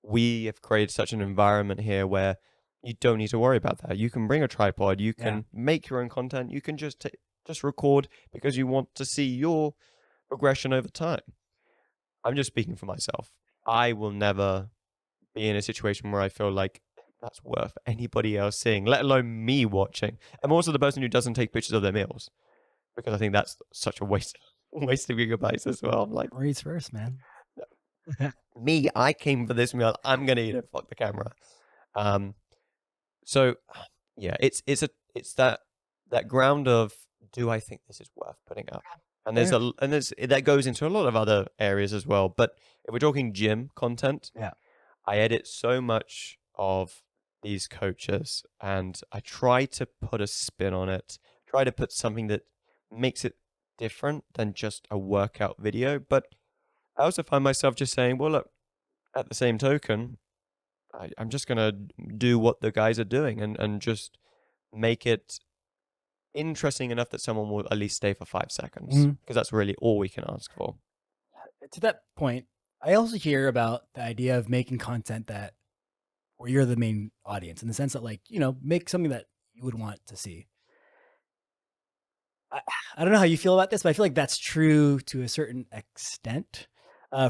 we have created such an environment here where you don't need to worry about that. You can bring a tripod. You can make your own content. You can just record because you want to see your progression over time. I'm just speaking for myself. I will never be in a situation where I feel like that's worth anybody else seeing, let alone me watching. I'm also the person who doesn't take pictures of their meals because I think that's such a waste of gigabytes as well. I'm like, Or eats first, man. me, I came for this meal. I'm gonna eat it. Fuck the camera. Um, so yeah, it's that ground of, do I think this is worth putting up? And there's that goes into a lot of other areas as well. But if we're talking gym content, Yeah. I edit so much of these coaches, and I try to put a spin on it. Try to put something that makes it different than just a workout video. But I also find myself just saying, well, look, at the same token, I'm just going to do what the guys are doing and just make it interesting enough that someone will at least stay for 5 seconds, because that's really all we can ask for. To that point, I also hear about the idea of making content that where you're the main audience, in the sense that, like, make something that you would want to see. I don't know how you feel about this, but I feel like that's true to a certain extent.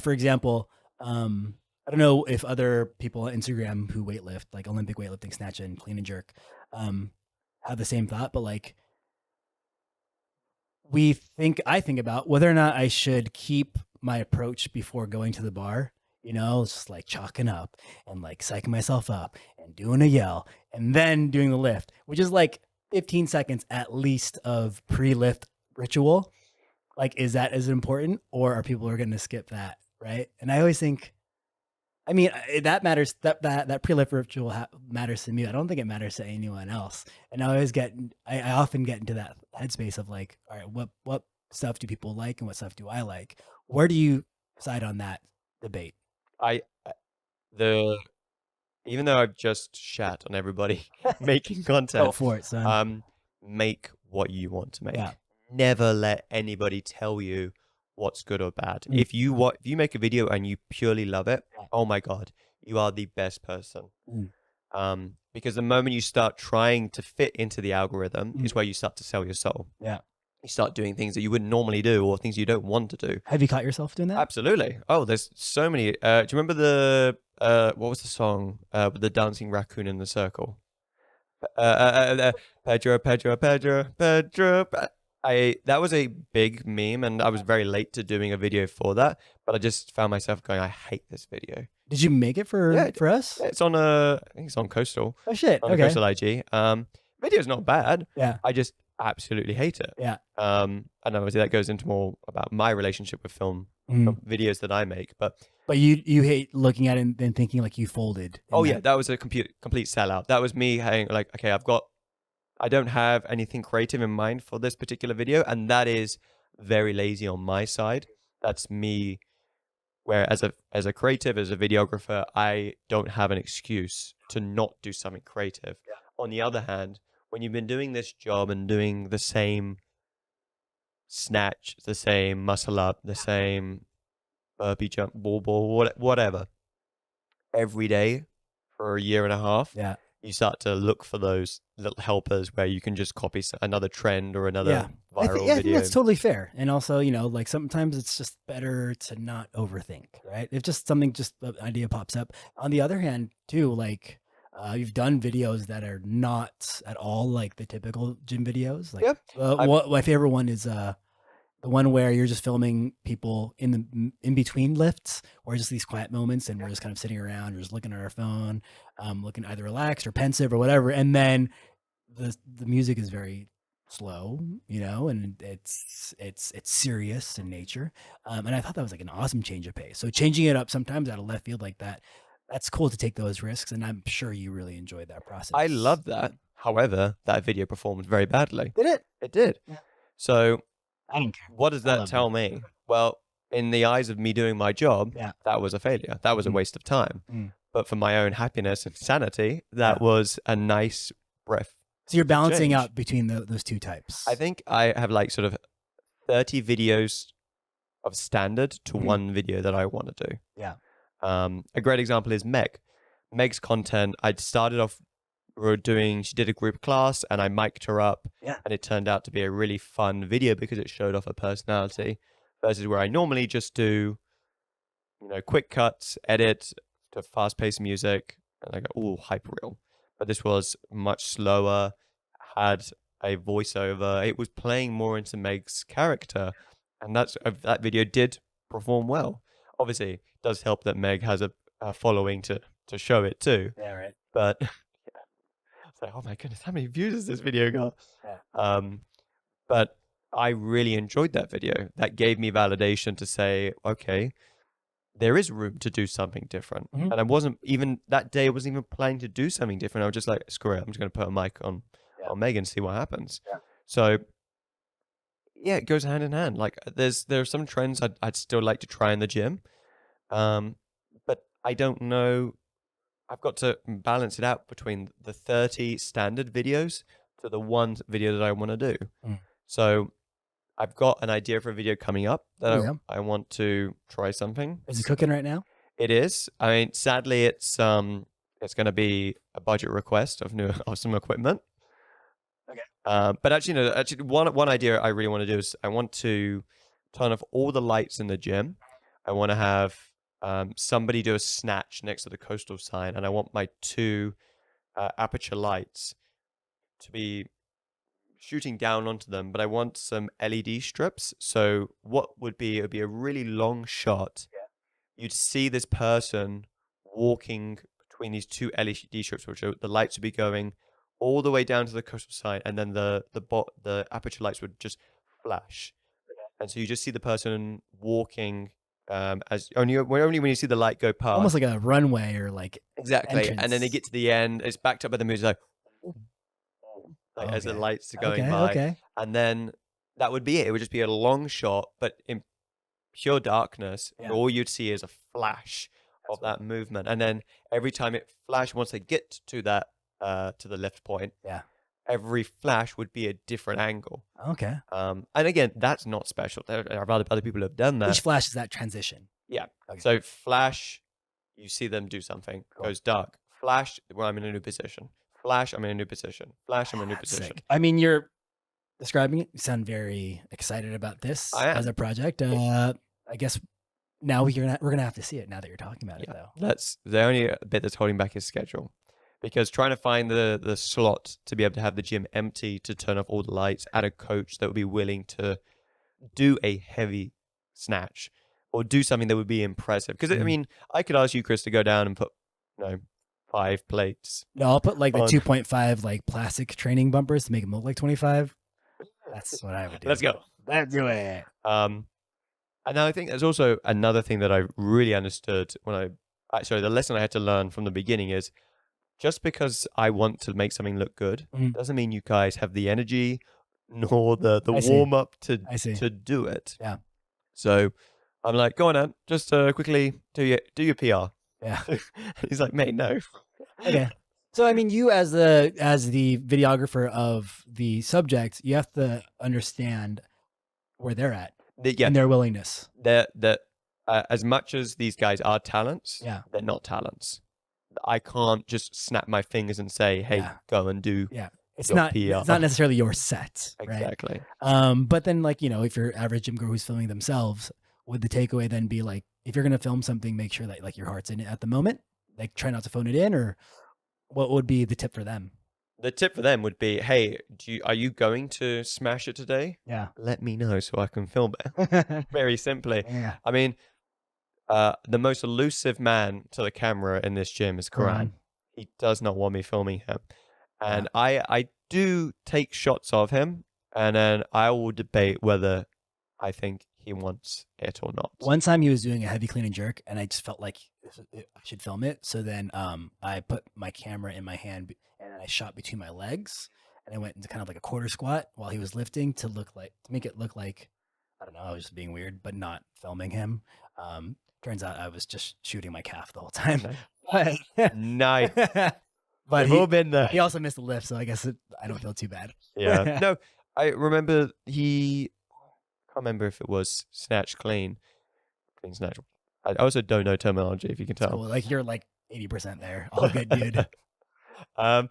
For example, I don't know if other people on Instagram who weightlift, like Olympic weightlifting, snatch and clean and jerk, have the same thought, but like I think about whether or not I should keep my approach before going to the bar, just like chalking up and like psyching myself up and doing a yell and then doing the lift, which is like 15 seconds at least of pre-lift ritual. Like, is that as important, or are people going to skip that? Right. And I always think, that matters. That pre-lift ritual matters to me. I don't think it matters to anyone else. And I often get into that headspace of like, all right, what stuff do people like and what stuff do I like? Where do you side on that debate? Even though I've just shat on everybody making Go content, for it, son. make what you want to make. Yeah. Never let anybody tell you what's good or bad. If you make a video and you purely love it, oh my God, you are the best person. Because the moment you start trying to fit into the algorithm is where you start to sell your soul. Yeah. You start doing things that you wouldn't normally do, or things you don't want to do. Have you caught yourself doing that? Absolutely. Oh, there's so many. Do you remember the what was the song with the dancing raccoon in the circle? Pedro, Pedro, Pedro, Pedro. That was a big meme, and I was very late to doing a video for that. But I just found myself going, I hate this video. Did you make it for us? It's on I think it's on Coastal. Oh shit! On Okay. Coastal IG. Video's not bad. Yeah. I just absolutely hate it. Yeah. And obviously that goes into more about my relationship with film, videos that I make. But you hate looking at it and then thinking like you folded. Oh yeah, that was a complete sellout. That was me having like, okay, I don't have anything creative in mind for this particular video, and that is very lazy on my side. That's me. Where as a creative, as a videographer, I don't have an excuse to not do something creative. Yeah. On the other hand, when you've been doing this job and doing the same snatch, the same muscle up, the same burpee jump, ball, whatever, every day for a year and a half, yeah, you start to look for those little helpers where you can just copy another trend or another viral video. I think that's totally fair. And also, like sometimes it's just better to not overthink, right? If just an idea pops up. On the other hand, too, like you've done videos that are not at all like the typical gym videos. Like, my favorite one is the one where you're just filming people in between lifts, or just these quiet moments, and we're just kind of sitting around, or just looking at our phone, looking either relaxed or pensive or whatever. And then the music is very slow, and it's serious in nature. And I thought that was like an awesome change of pace. So changing it up sometimes out of left field like that, that's cool to take those risks. And I'm sure you really enjoyed that process. I love that. However, that video performed very badly. Did it? It did. Yeah. So I don't care. What does that tell me? Well, in the eyes of me doing my job, that was a failure. That was a waste of time. But for my own happiness and sanity, that was a nice breath. So you're balancing out between those two types. I think I have like sort of 30 videos of standard to one video that I want to do. Yeah. A great example is Meg. Meg's content, I started off she did a group class and I mic'd her up, and it turned out to be a really fun video because it showed off her personality, versus where I normally just do quick cuts, edit to fast-paced music, and I go, oh, hyper real. But this was much slower, had a voiceover. It was playing more into Meg's character, and that video did perform well. Obviously, it does help that Meg has a following to show it too. Yeah, right. But it's like, oh my goodness, how many views has this video got? Yeah. But I really enjoyed that video. That gave me validation to say, okay, there is room to do something different. Mhm. And I wasn't even, that day, I wasn't even planning to do something different. I was just like, screw it, I'm just going to put a mic on Megan and see what happens. Yeah. So yeah, it goes hand in hand. Like there are some trends I'd still like to try in the gym. But I don't know. I've got to balance it out between the 30 standard videos to the one video that I want to do. Mm. So I've got an idea for a video coming up that Yeah. I want to try something. Is it cooking right now? It is. I mean, sadly, it's going to be a budget request of some equipment. Okay. But actually, no. Actually, one idea I really want to do is I want to turn off all the lights in the gym. I want to have somebody do a snatch next to the coastal sign, and I want my 2 aperture lights to be shooting down onto them. But I want some LED strips. So what would be? It would be a really long shot. Yeah. You'd see this person walking between these 2 LED strips, which the lights would be going all the way down to the coastal sign, and then the aperture lights would just flash. And so you just see the person walking as only when you see the light go past. Almost like a runway or like exactly. entrance. And then they get to the end, it's backed up by the music, like as the Okay. lights are going by. Okay. And then that would be it. It would just be a long shot, but in pure darkness, Yeah. and all you'd see is a flash of that movement. And then every time it flashed, once they get to that to the lift point, Yeah. every flash would be a different angle. Okay. And again, that's not special. There are other people who have done that. Each flash is that transition. Yeah. Okay. So flash, you see them do something, Cool. goes dark. Flash, well, I'm in a new position. Flash, I'm in a new position. Flash, I'm in a new That's position. sick. I mean, you're describing it. You sound very excited about this I am. as a project. I guess now we're gonna have to see it now that you're talking about it, Yeah. though. That's the only bit that's holding back his schedule. Because trying to find the slot to be able to have the gym empty to turn off all the lights, add a coach that would be willing to do a heavy snatch or do something that would be impressive. Because, I Mm. mean, I could ask you, Chris, to go down and put, 5 plates. No, I'll put like the On- 2.5 like plastic training bumpers to make them look like 25. That's what I would do. Let's go. Let's do it. And now I think there's also another thing that I really understood when the lesson I had to learn from the beginning is just because I want to make something look good Mhm. doesn't mean you guys have the energy nor the I see. warm up I see. to do it. Yeah. So I'm like, go on, Ant, just quickly do your PR. Yeah. He's like, mate, no. Okay. So I mean, you as the videographer of the subject, you have to understand where they're at Yeah, and their willingness. they're as much as these guys are talents, Yeah. they're not talents. I can't just snap my fingers and say, hey, Yeah. go and do Yeah. It's your not PR. necessarily your set, right? Exactly. But then like, if your average gym girl who's filming themselves, would the takeaway then be like, if you're going to film something, make sure that like your heart's in it at the moment, like try not to phone it in, or what would be the tip for them? The tip for them would be, hey, are you going to smash it today? Yeah. Let me know so I can film it. Very simply. Yeah. I mean, the most elusive man to the camera in this gym is Karan. He does not want me filming him. And I do take shots of him, and then I will debate whether I think he wants it or not. One time he was doing a heavy clean and jerk, and I just felt like I should film it. So then I put my camera in my hand and I shot between my legs, and I went into kind of like a quarter squat while he was lifting to make it look like, I don't know, I was just being weird, but not filming him. Turns out I was just shooting my calf the whole time. Nice. But We've all been there. he also missed the lift, so I guess I don't feel too bad. Yeah. No, I remember I can't remember if it was snatch clean snatch. I also don't know terminology, if you can tell. Cool. Like you're like 80% there. All good, dude. And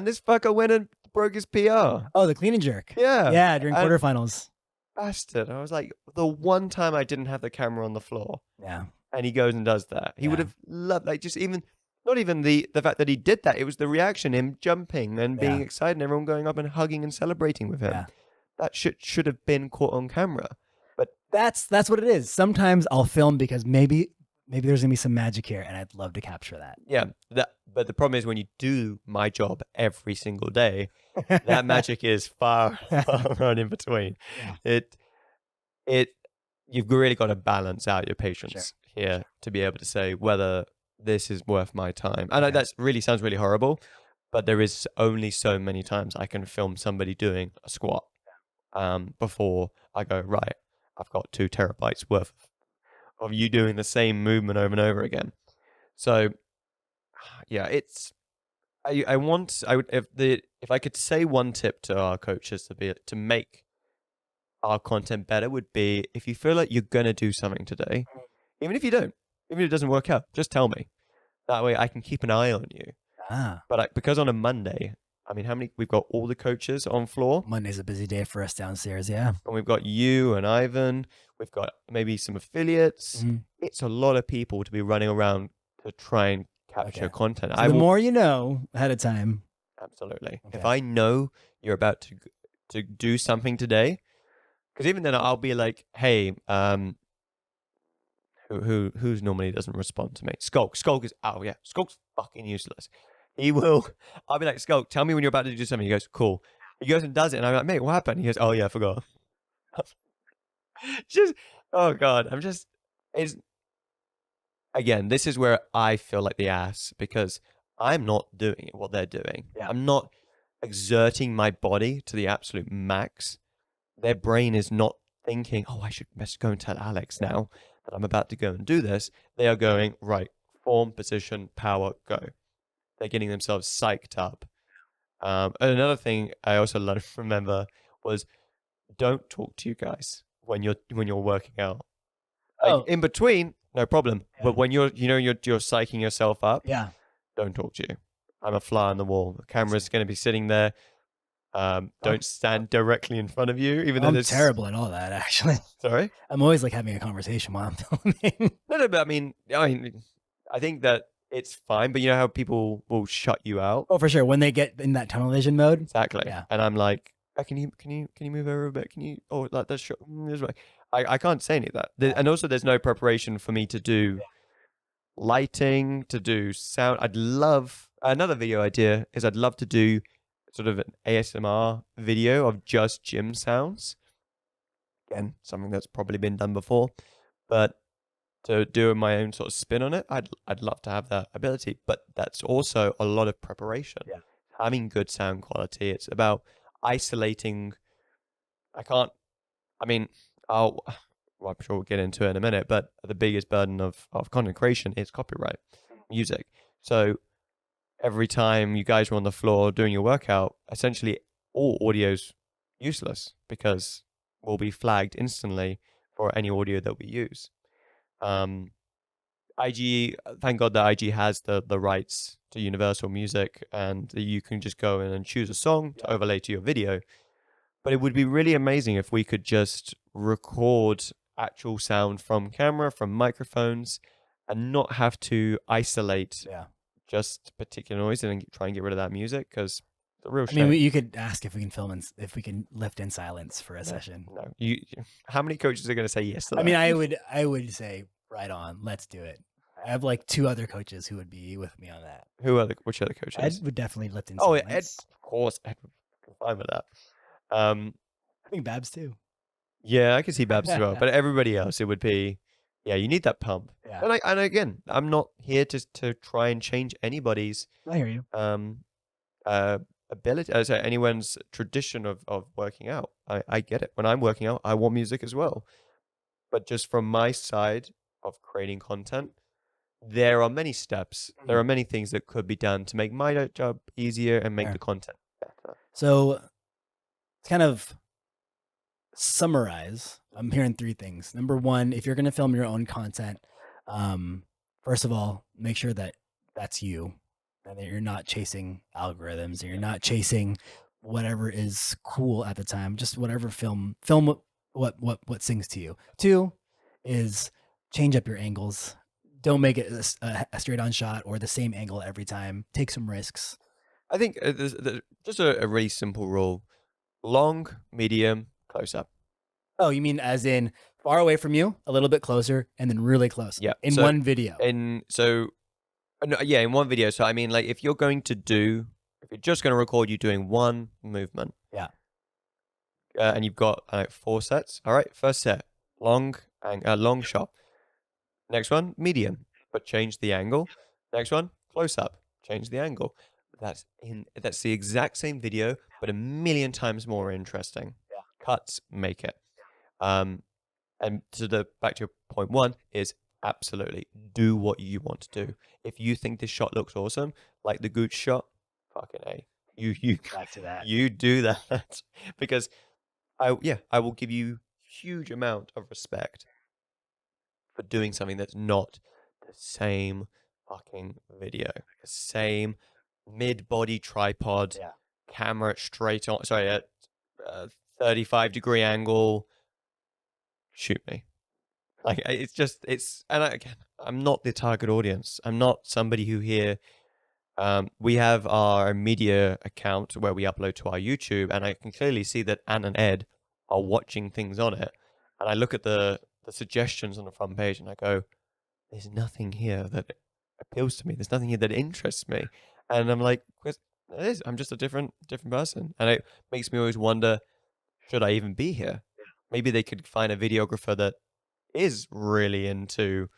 this fucker went and broke his PR. Oh, the clean and jerk. Yeah. Yeah, during And- quarterfinals. Bastard. I was like, the one time I didn't have the camera on the floor Yeah. and he goes and does that. He would Yeah. have loved, like, just even not even the fact that he did that. It was the reaction, him jumping and being Yeah. excited, and everyone going up and hugging and celebrating with him. Yeah. That should have been caught on camera. But That's what it is. Sometimes I'll film because maybe there's gonna be some magic here, and I'd love to capture that. yeah, but the problem is when you do my job every single day, that magic is far run in between. Yeah. You've really got to balance out your patience here to be able to say whether this is worth my time. I know that really sounds really horrible, but there is only so many times I can film somebody doing a squat before I go, right, I've got 2 terabytes worth of you doing the same movement over and over again. So yeah, if I could say one tip to our coaches to make our content better would be, if you feel like you're gonna do something today, even if you don't, even if it doesn't work out, just tell me. That way I can keep an eye on you. But because on a Monday, I mean, we've got all the coaches on floor. Monday's a busy day for us downstairs, yeah. And we've got you and Ivan. We've got maybe some affiliates. It's a lot of people to be running around to try and capture content. So the more you know ahead of time. Absolutely. If I know you're about to do something today, because even then I'll be like, hey, who's normally doesn't respond to me? Skulk is, oh yeah, Skulk's fucking useless. I'll be like, Skulk, tell me when you're about to do something. He goes, cool. He goes and does it, and I'm like, mate, what happened? He goes, oh yeah, I forgot. Oh God, again, this is where I feel like the ass, because I'm not doing what they're doing. Yeah. I'm not exerting my body to the absolute max. Their brain is not thinking, oh, I should best go and tell Alex now that I'm about to go and do this. They are going, right, form, position, power, go. They're getting themselves psyched up. And another thing I also remember was, don't talk to you guys when you're working out. Like, in between, no problem. But when you're psyching yourself up, don't talk to you. I'm a fly on the wall. The camera's going to be sitting there. Don't stand directly in front of you, even though I'm terrible at all that, actually. Sorry? I'm always like having a conversation while I'm filming. No, but I mean, I think that it's fine, but you know how people will shut you out? Oh, for sure. When they get in that tunnel vision mode. Exactly. Yeah. And I'm like, can you move over a bit? Can you, like that's short. I can't say any of that. And also there's no preparation for me to do lighting, to do sound. Another video idea is I'd love to do sort of an ASMR video of just gym sounds. Again, something that's probably been done before, but to do my own sort of spin on it, I'd love to have that ability. But that's also a lot of preparation. Yeah. Having good sound quality. It's about isolating. I'm sure we'll get into it in a minute, but the biggest burden of content creation is copyright music. So every time you guys are on the floor doing your workout, essentially all audio's useless because we'll be flagged instantly for any audio that we use. IG, thank God that IG has the rights to Universal Music, and you can just go in and choose a song to overlay to your video. But it would be really amazing if we could just record actual sound from camera, from microphones, and not have to isolate just particular noise and try and get rid of that music, because the real shame. I mean, you could ask if we can film if we can lift in silence for a session. No, how many coaches are going to say yes to that? I mean, I would say right on, let's do it. I have like 2 other coaches who would be with me on that. Which other coaches? Ed would definitely lift in silence. silence. Ed, of course, Ed would be fine with that. I think Babs too. Yeah, I can see Babs as well. But everybody else, it would be, you need that pump. Yeah. And again, I'm not here to try and change anybody's I hear you. ability, anyone's tradition of working out. I get it. When I'm working out, I want music as well. But just from my side of creating content, there are many steps. There are many things that could be done to make my job easier and make the content better. So to kind of summarize, I'm hearing 3 things. Number 1, if you're going to film your own content, first of all, make sure that that's you and that you're not chasing algorithms, and you're not chasing whatever is cool at the time. Just whatever film what sings to you. 2 is change up your angles. don't make it a straight-on shot or the same angle every time. Take some risks. I think there's just a really simple rule: long, medium, close up. Oh, you mean as in far away from you, a little bit closer, and then really close Yeah. in So one video? no, yeah, in one video. So I mean, like, if you're just going to record you doing one movement, Yeah. and you've got 4 sets. All right, first set, long shot. Next one, medium, but change the angle. Next one, close up, change the angle. That's the exact same video, but a million times more interesting. Yeah. Cuts make it. And back to your point one is absolutely do what you want to do. If you think this shot looks awesome, like the Gooch shot, fucking A. You Back to that. you do that because I will give you huge amount of respect for doing something that's not the same fucking video, the same mid-body tripod, Yeah. camera straight on, sorry, at 35-degree angle. Shoot me. Like, again, I'm not the target audience. I'm not somebody who here. We have our media account where we upload to our YouTube, and I can clearly see that Anne and Ed are watching things on it. And I look at the suggestions on the front page, and I go, "There's nothing here that appeals to me. There's nothing here that interests me." And I'm like, "It is. I'm just a different person." And it makes me always wonder, should I even be here? Maybe they could find a videographer that is really into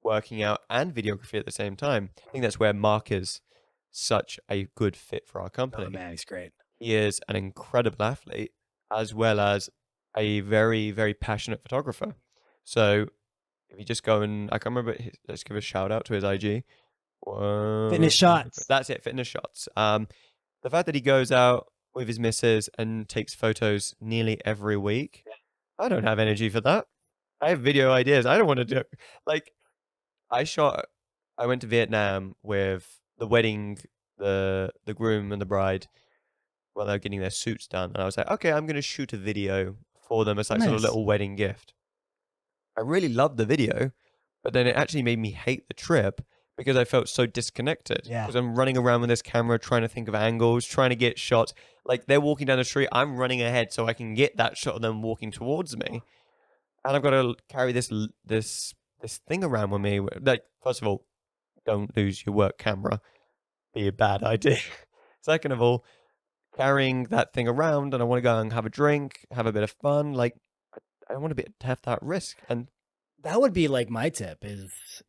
working out and videography at the same time. I think that's where Mark is such a good fit for our company. Oh man, he's great. He is an incredible athlete as well as a very, very passionate photographer. So if you just go and I can't remember, let's give a shout out to his IG. Fitness shots. That's it, fitness shots. The fact that he goes out with his missus and takes photos nearly every week, I don't have energy for that. I have video ideas. I don't want to do it. Like, I went to Vietnam with the wedding, the groom and the bride while they're getting their suits done. And I was like, okay, I'm going to shoot a video for them as like sort of Nice. little wedding gift. I really loved the video, but then it actually made me hate the trip because I felt so disconnected. Yeah. Because I'm running around with this camera, trying to think of angles, trying to get shots. Like, they're walking down the street, I'm running ahead so I can get that shot of them walking towards me. And I've got to carry this thing around with me. Like, first of all, don't lose your work camera. Be a bad idea. Second of all, carrying that thing around, and I want to go and have a drink, have a bit of fun. Like, I want to have that risk. And That would be like my tip is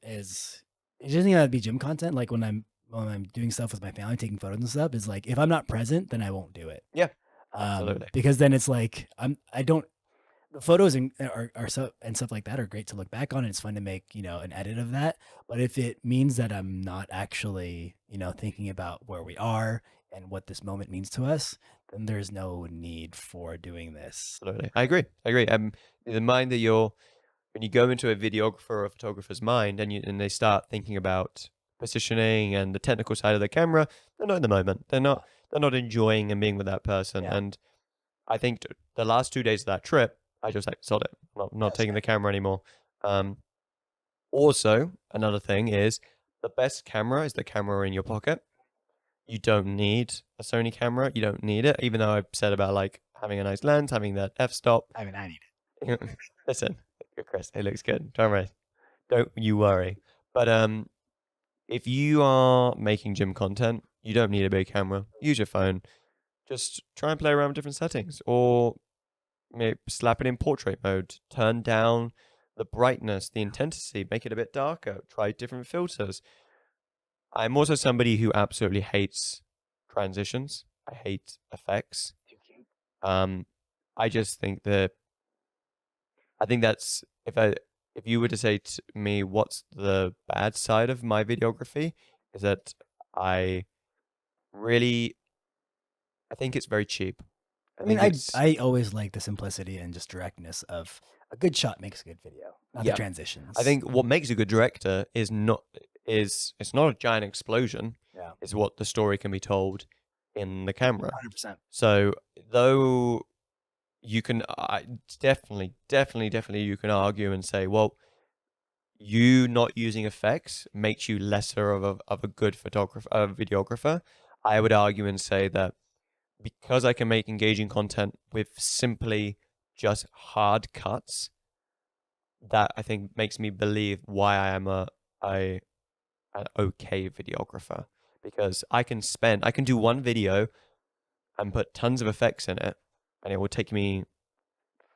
it doesn't even have to be gym content. Like when I'm doing stuff with my family, taking photos and stuff, is like if I'm not present, then I won't do it. Yeah, absolutely. Because then it's like the photos are so and stuff like that are great to look back on, and it's fun to make an edit of that. But if it means that I'm not actually thinking about where we are and what this moment means to us, then there's no need for doing this. Absolutely. I agree. The mind that when you go into a videographer or a photographer's mind and they start thinking about positioning and the technical side of the camera, they're not in the moment. They're not enjoying and being with that person. Yeah. And I think the last 2 days of that trip, I just sod it. I'm not taking the camera anymore. Also, another thing is the best camera is the camera in your pocket. You don't need a Sony camera. You don't need it, even though I've said about like having a nice lens, having that f-stop. I mean, I need it. Listen, Chris, it looks good. Don't you worry. But if you are making gym content, you don't need a big camera. Use your phone. Just try and play around with different settings, or maybe slap it in portrait mode. Turn down the brightness, the intensity, make it a bit darker. Try different filters. I'm also somebody who absolutely hates transitions. I hate effects. I just think that I think that's if you were to say to me what's the bad side of my videography, is that I think it's very cheap. I mean, think it's I always like the simplicity and just directness of a good shot makes a good video, not Yeah. the transitions. I think what makes a good director is it's not a giant explosion. Yeah. It's what the story can be told in the camera. 100%. So though you can definitely you can argue and say, well, you not using effects makes you lesser of a good photographer, videographer. I would argue and say that because I can make engaging content with simply just hard cuts, that I think makes me believe why I am an okay videographer, because I can do one video and put tons of effects in it, and it will take me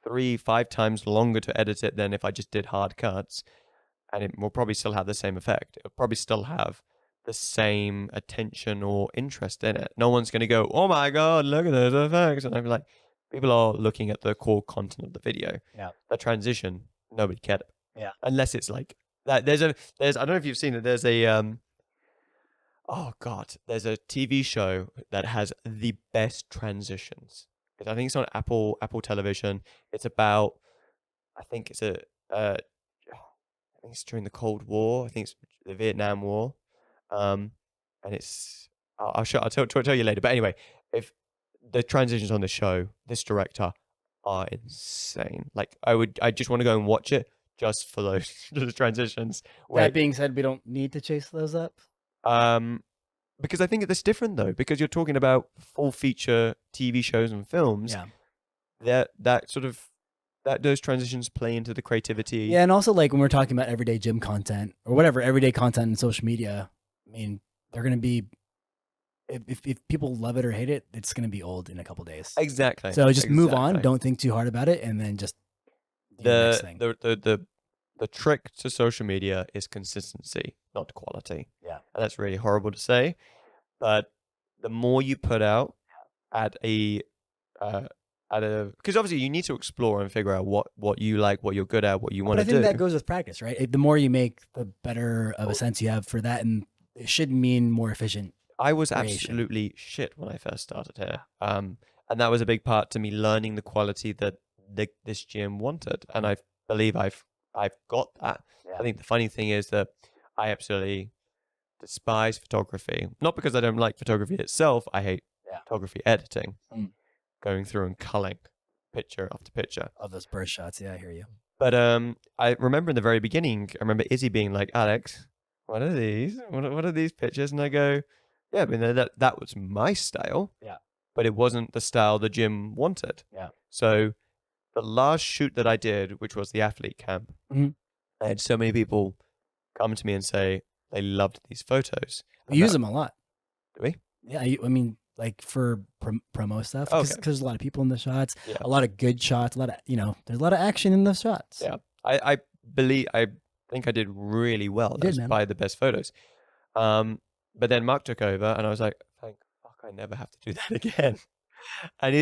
3-5 times longer to edit it than if I just did hard cuts, and it will probably still have the same effect. It'll probably still have the same attention or interest in it. No one's going to go, oh my God, look at those effects. And I'm like, people are looking at the core content of the video. Yeah. The transition, nobody cared. Yeah. Unless it's like that. There's I don't know if you've seen it. There's a, oh God, there's a TV show that has the best transitions. I think it's on Apple television. It's about, I think it's I think it's during the Cold War. I think it's the Vietnam War. And it's, I'll tell you later. But anyway, if the transitions on the show, this director are insane. Like I just want to go and watch it just for those transitions. That being said, we don't need to chase those up. Because I think it's different though, because you're talking about full feature TV shows and films. Yeah. That those transitions play into the creativity. Yeah, and also like when we're talking about everyday gym content or whatever, everyday content in social media, I mean, they're gonna be if people love it or hate it, it's gonna be old in a couple days. Exactly. So just move on. Don't think too hard about it, and then just do the next thing. The trick to social media is consistency, not quality. Yeah. And that's really horrible to say, but the more you put out at a because obviously you need to explore and figure out what you like, what you're good at, what you want to do. I think that goes with practice, right? The more you make, the better of a sense you have for that, and it should mean more efficient. I was absolutely shit when I first started here, and that was a big part to me learning the quality that this gym wanted, and I believe I've got that. Yeah. I think the funny thing is that I absolutely despise photography, not because I don't like photography itself. I hate photography editing. Going through and culling picture after picture of those burst shots. Yeah, I hear you. But I remember in the very beginning, I remember Izzy being like, Alex, what are these? What are these pictures? And I go, yeah, I mean, that was my style. Yeah. But it wasn't the style the gym wanted. Yeah. So the last shoot that I did, which was the athlete camp, I had so many people come to me and say they loved these photos. We use them a lot. Do we? Yeah, I mean, like for promo stuff, because there's a lot of people in the shots, a lot of good shots, a lot of, there's a lot of action in the shots. Yeah, I think I did really well. That's probably the best photos. But then Mark took over, and I was like, thank fuck, I never have to do that again. And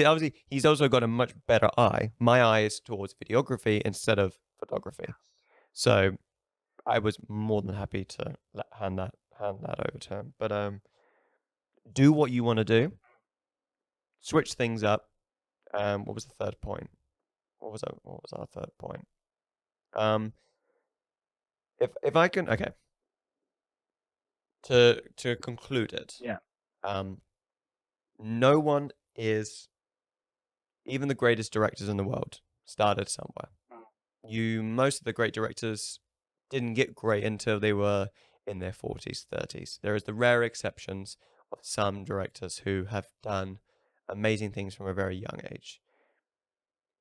he's also got a much better eye. My eye is towards videography instead of photography, so I was more than happy to hand that over to him. But do what you want to do. Switch things up. What was the third point? What was our third point? If I can, okay. To conclude it. Yeah. No one is, even the greatest directors in the world started somewhere. Most of the great directors didn't get great until they were in their 40s, 30s. There is the rare exceptions of some directors who have done amazing things from a very young age.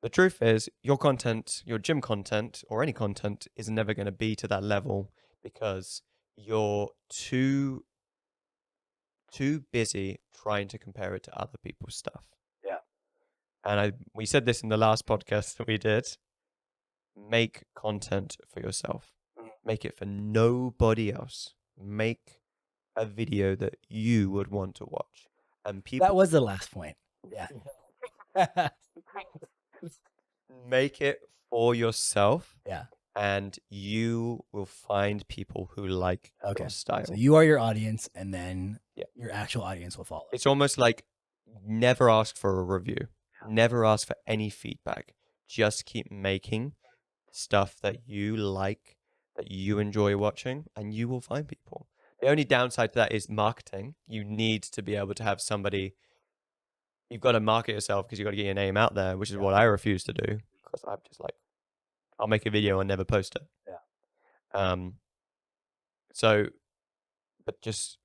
The truth is, your content, your gym content, or any content is never going to be to that level because you're too busy trying to compare it to other people's stuff. Yeah. And we said this in the last podcast that we did. Make content for yourself. Make it for nobody else. Make a video that you would want to watch. And people, that was the last point. Yeah. Make it for yourself. Yeah. And you will find people who like your style. So you are your audience, and then your actual audience will follow. It's almost like never ask for a review. Never ask for any feedback. Just keep making stuff that you like, that you enjoy watching, and you will find people. The only downside to that is marketing. You need to be able to have somebody. You've got to market yourself because you've got to get your name out there, which is what I refuse to do because I'm just like, I'll make a video and never post it. Yeah. So, but just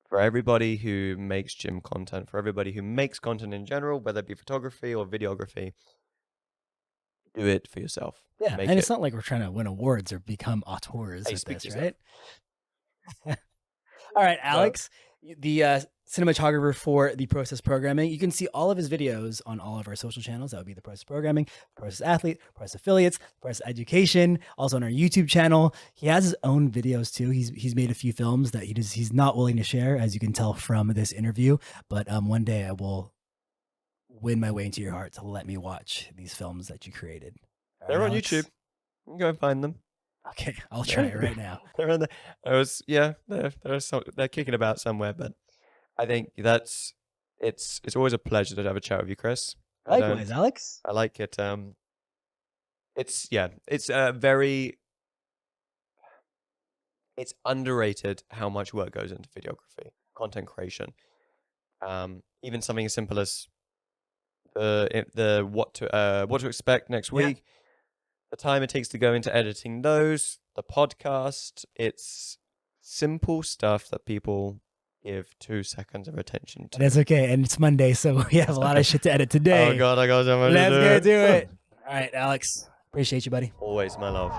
for everybody who makes gym content, for everybody who makes content in general, whether it be photography or videography, do it for yourself. Yeah, Make and it. it's not like we're trying to win awards or become auteurs Hey, with speak this, for yourself. right? All right, No. Alex, the cinematographer for the Process Programming. You can see all of his videos on all of our social channels. That would be the Process Programming, Process Athlete, Process Affiliates, Process Education. Also on our YouTube channel. He has his own videos too. He's made a few films that he's not willing to share, as you can tell from this interview. But one day I will win my way into your heart to let me watch these films that you created. All They're right, on Alex? YouTube. You can go and find them. Okay, I'll try it right now. They're on they're kicking about somewhere, but I think it's always a pleasure to have a chat with you, Chris. Likewise, Alex. I like it. It's it's underrated how much work goes into videography, content creation. Even something as simple as the what to expect next Yeah. week, the time it takes to go into editing those, the podcast. It's simple stuff that people give 2 seconds of attention to. That's okay, and it's Monday, so we have a lot of shit to edit today. Oh God, I got so much Let's to go do it. All right, Alex. Appreciate you, buddy. Always, my love.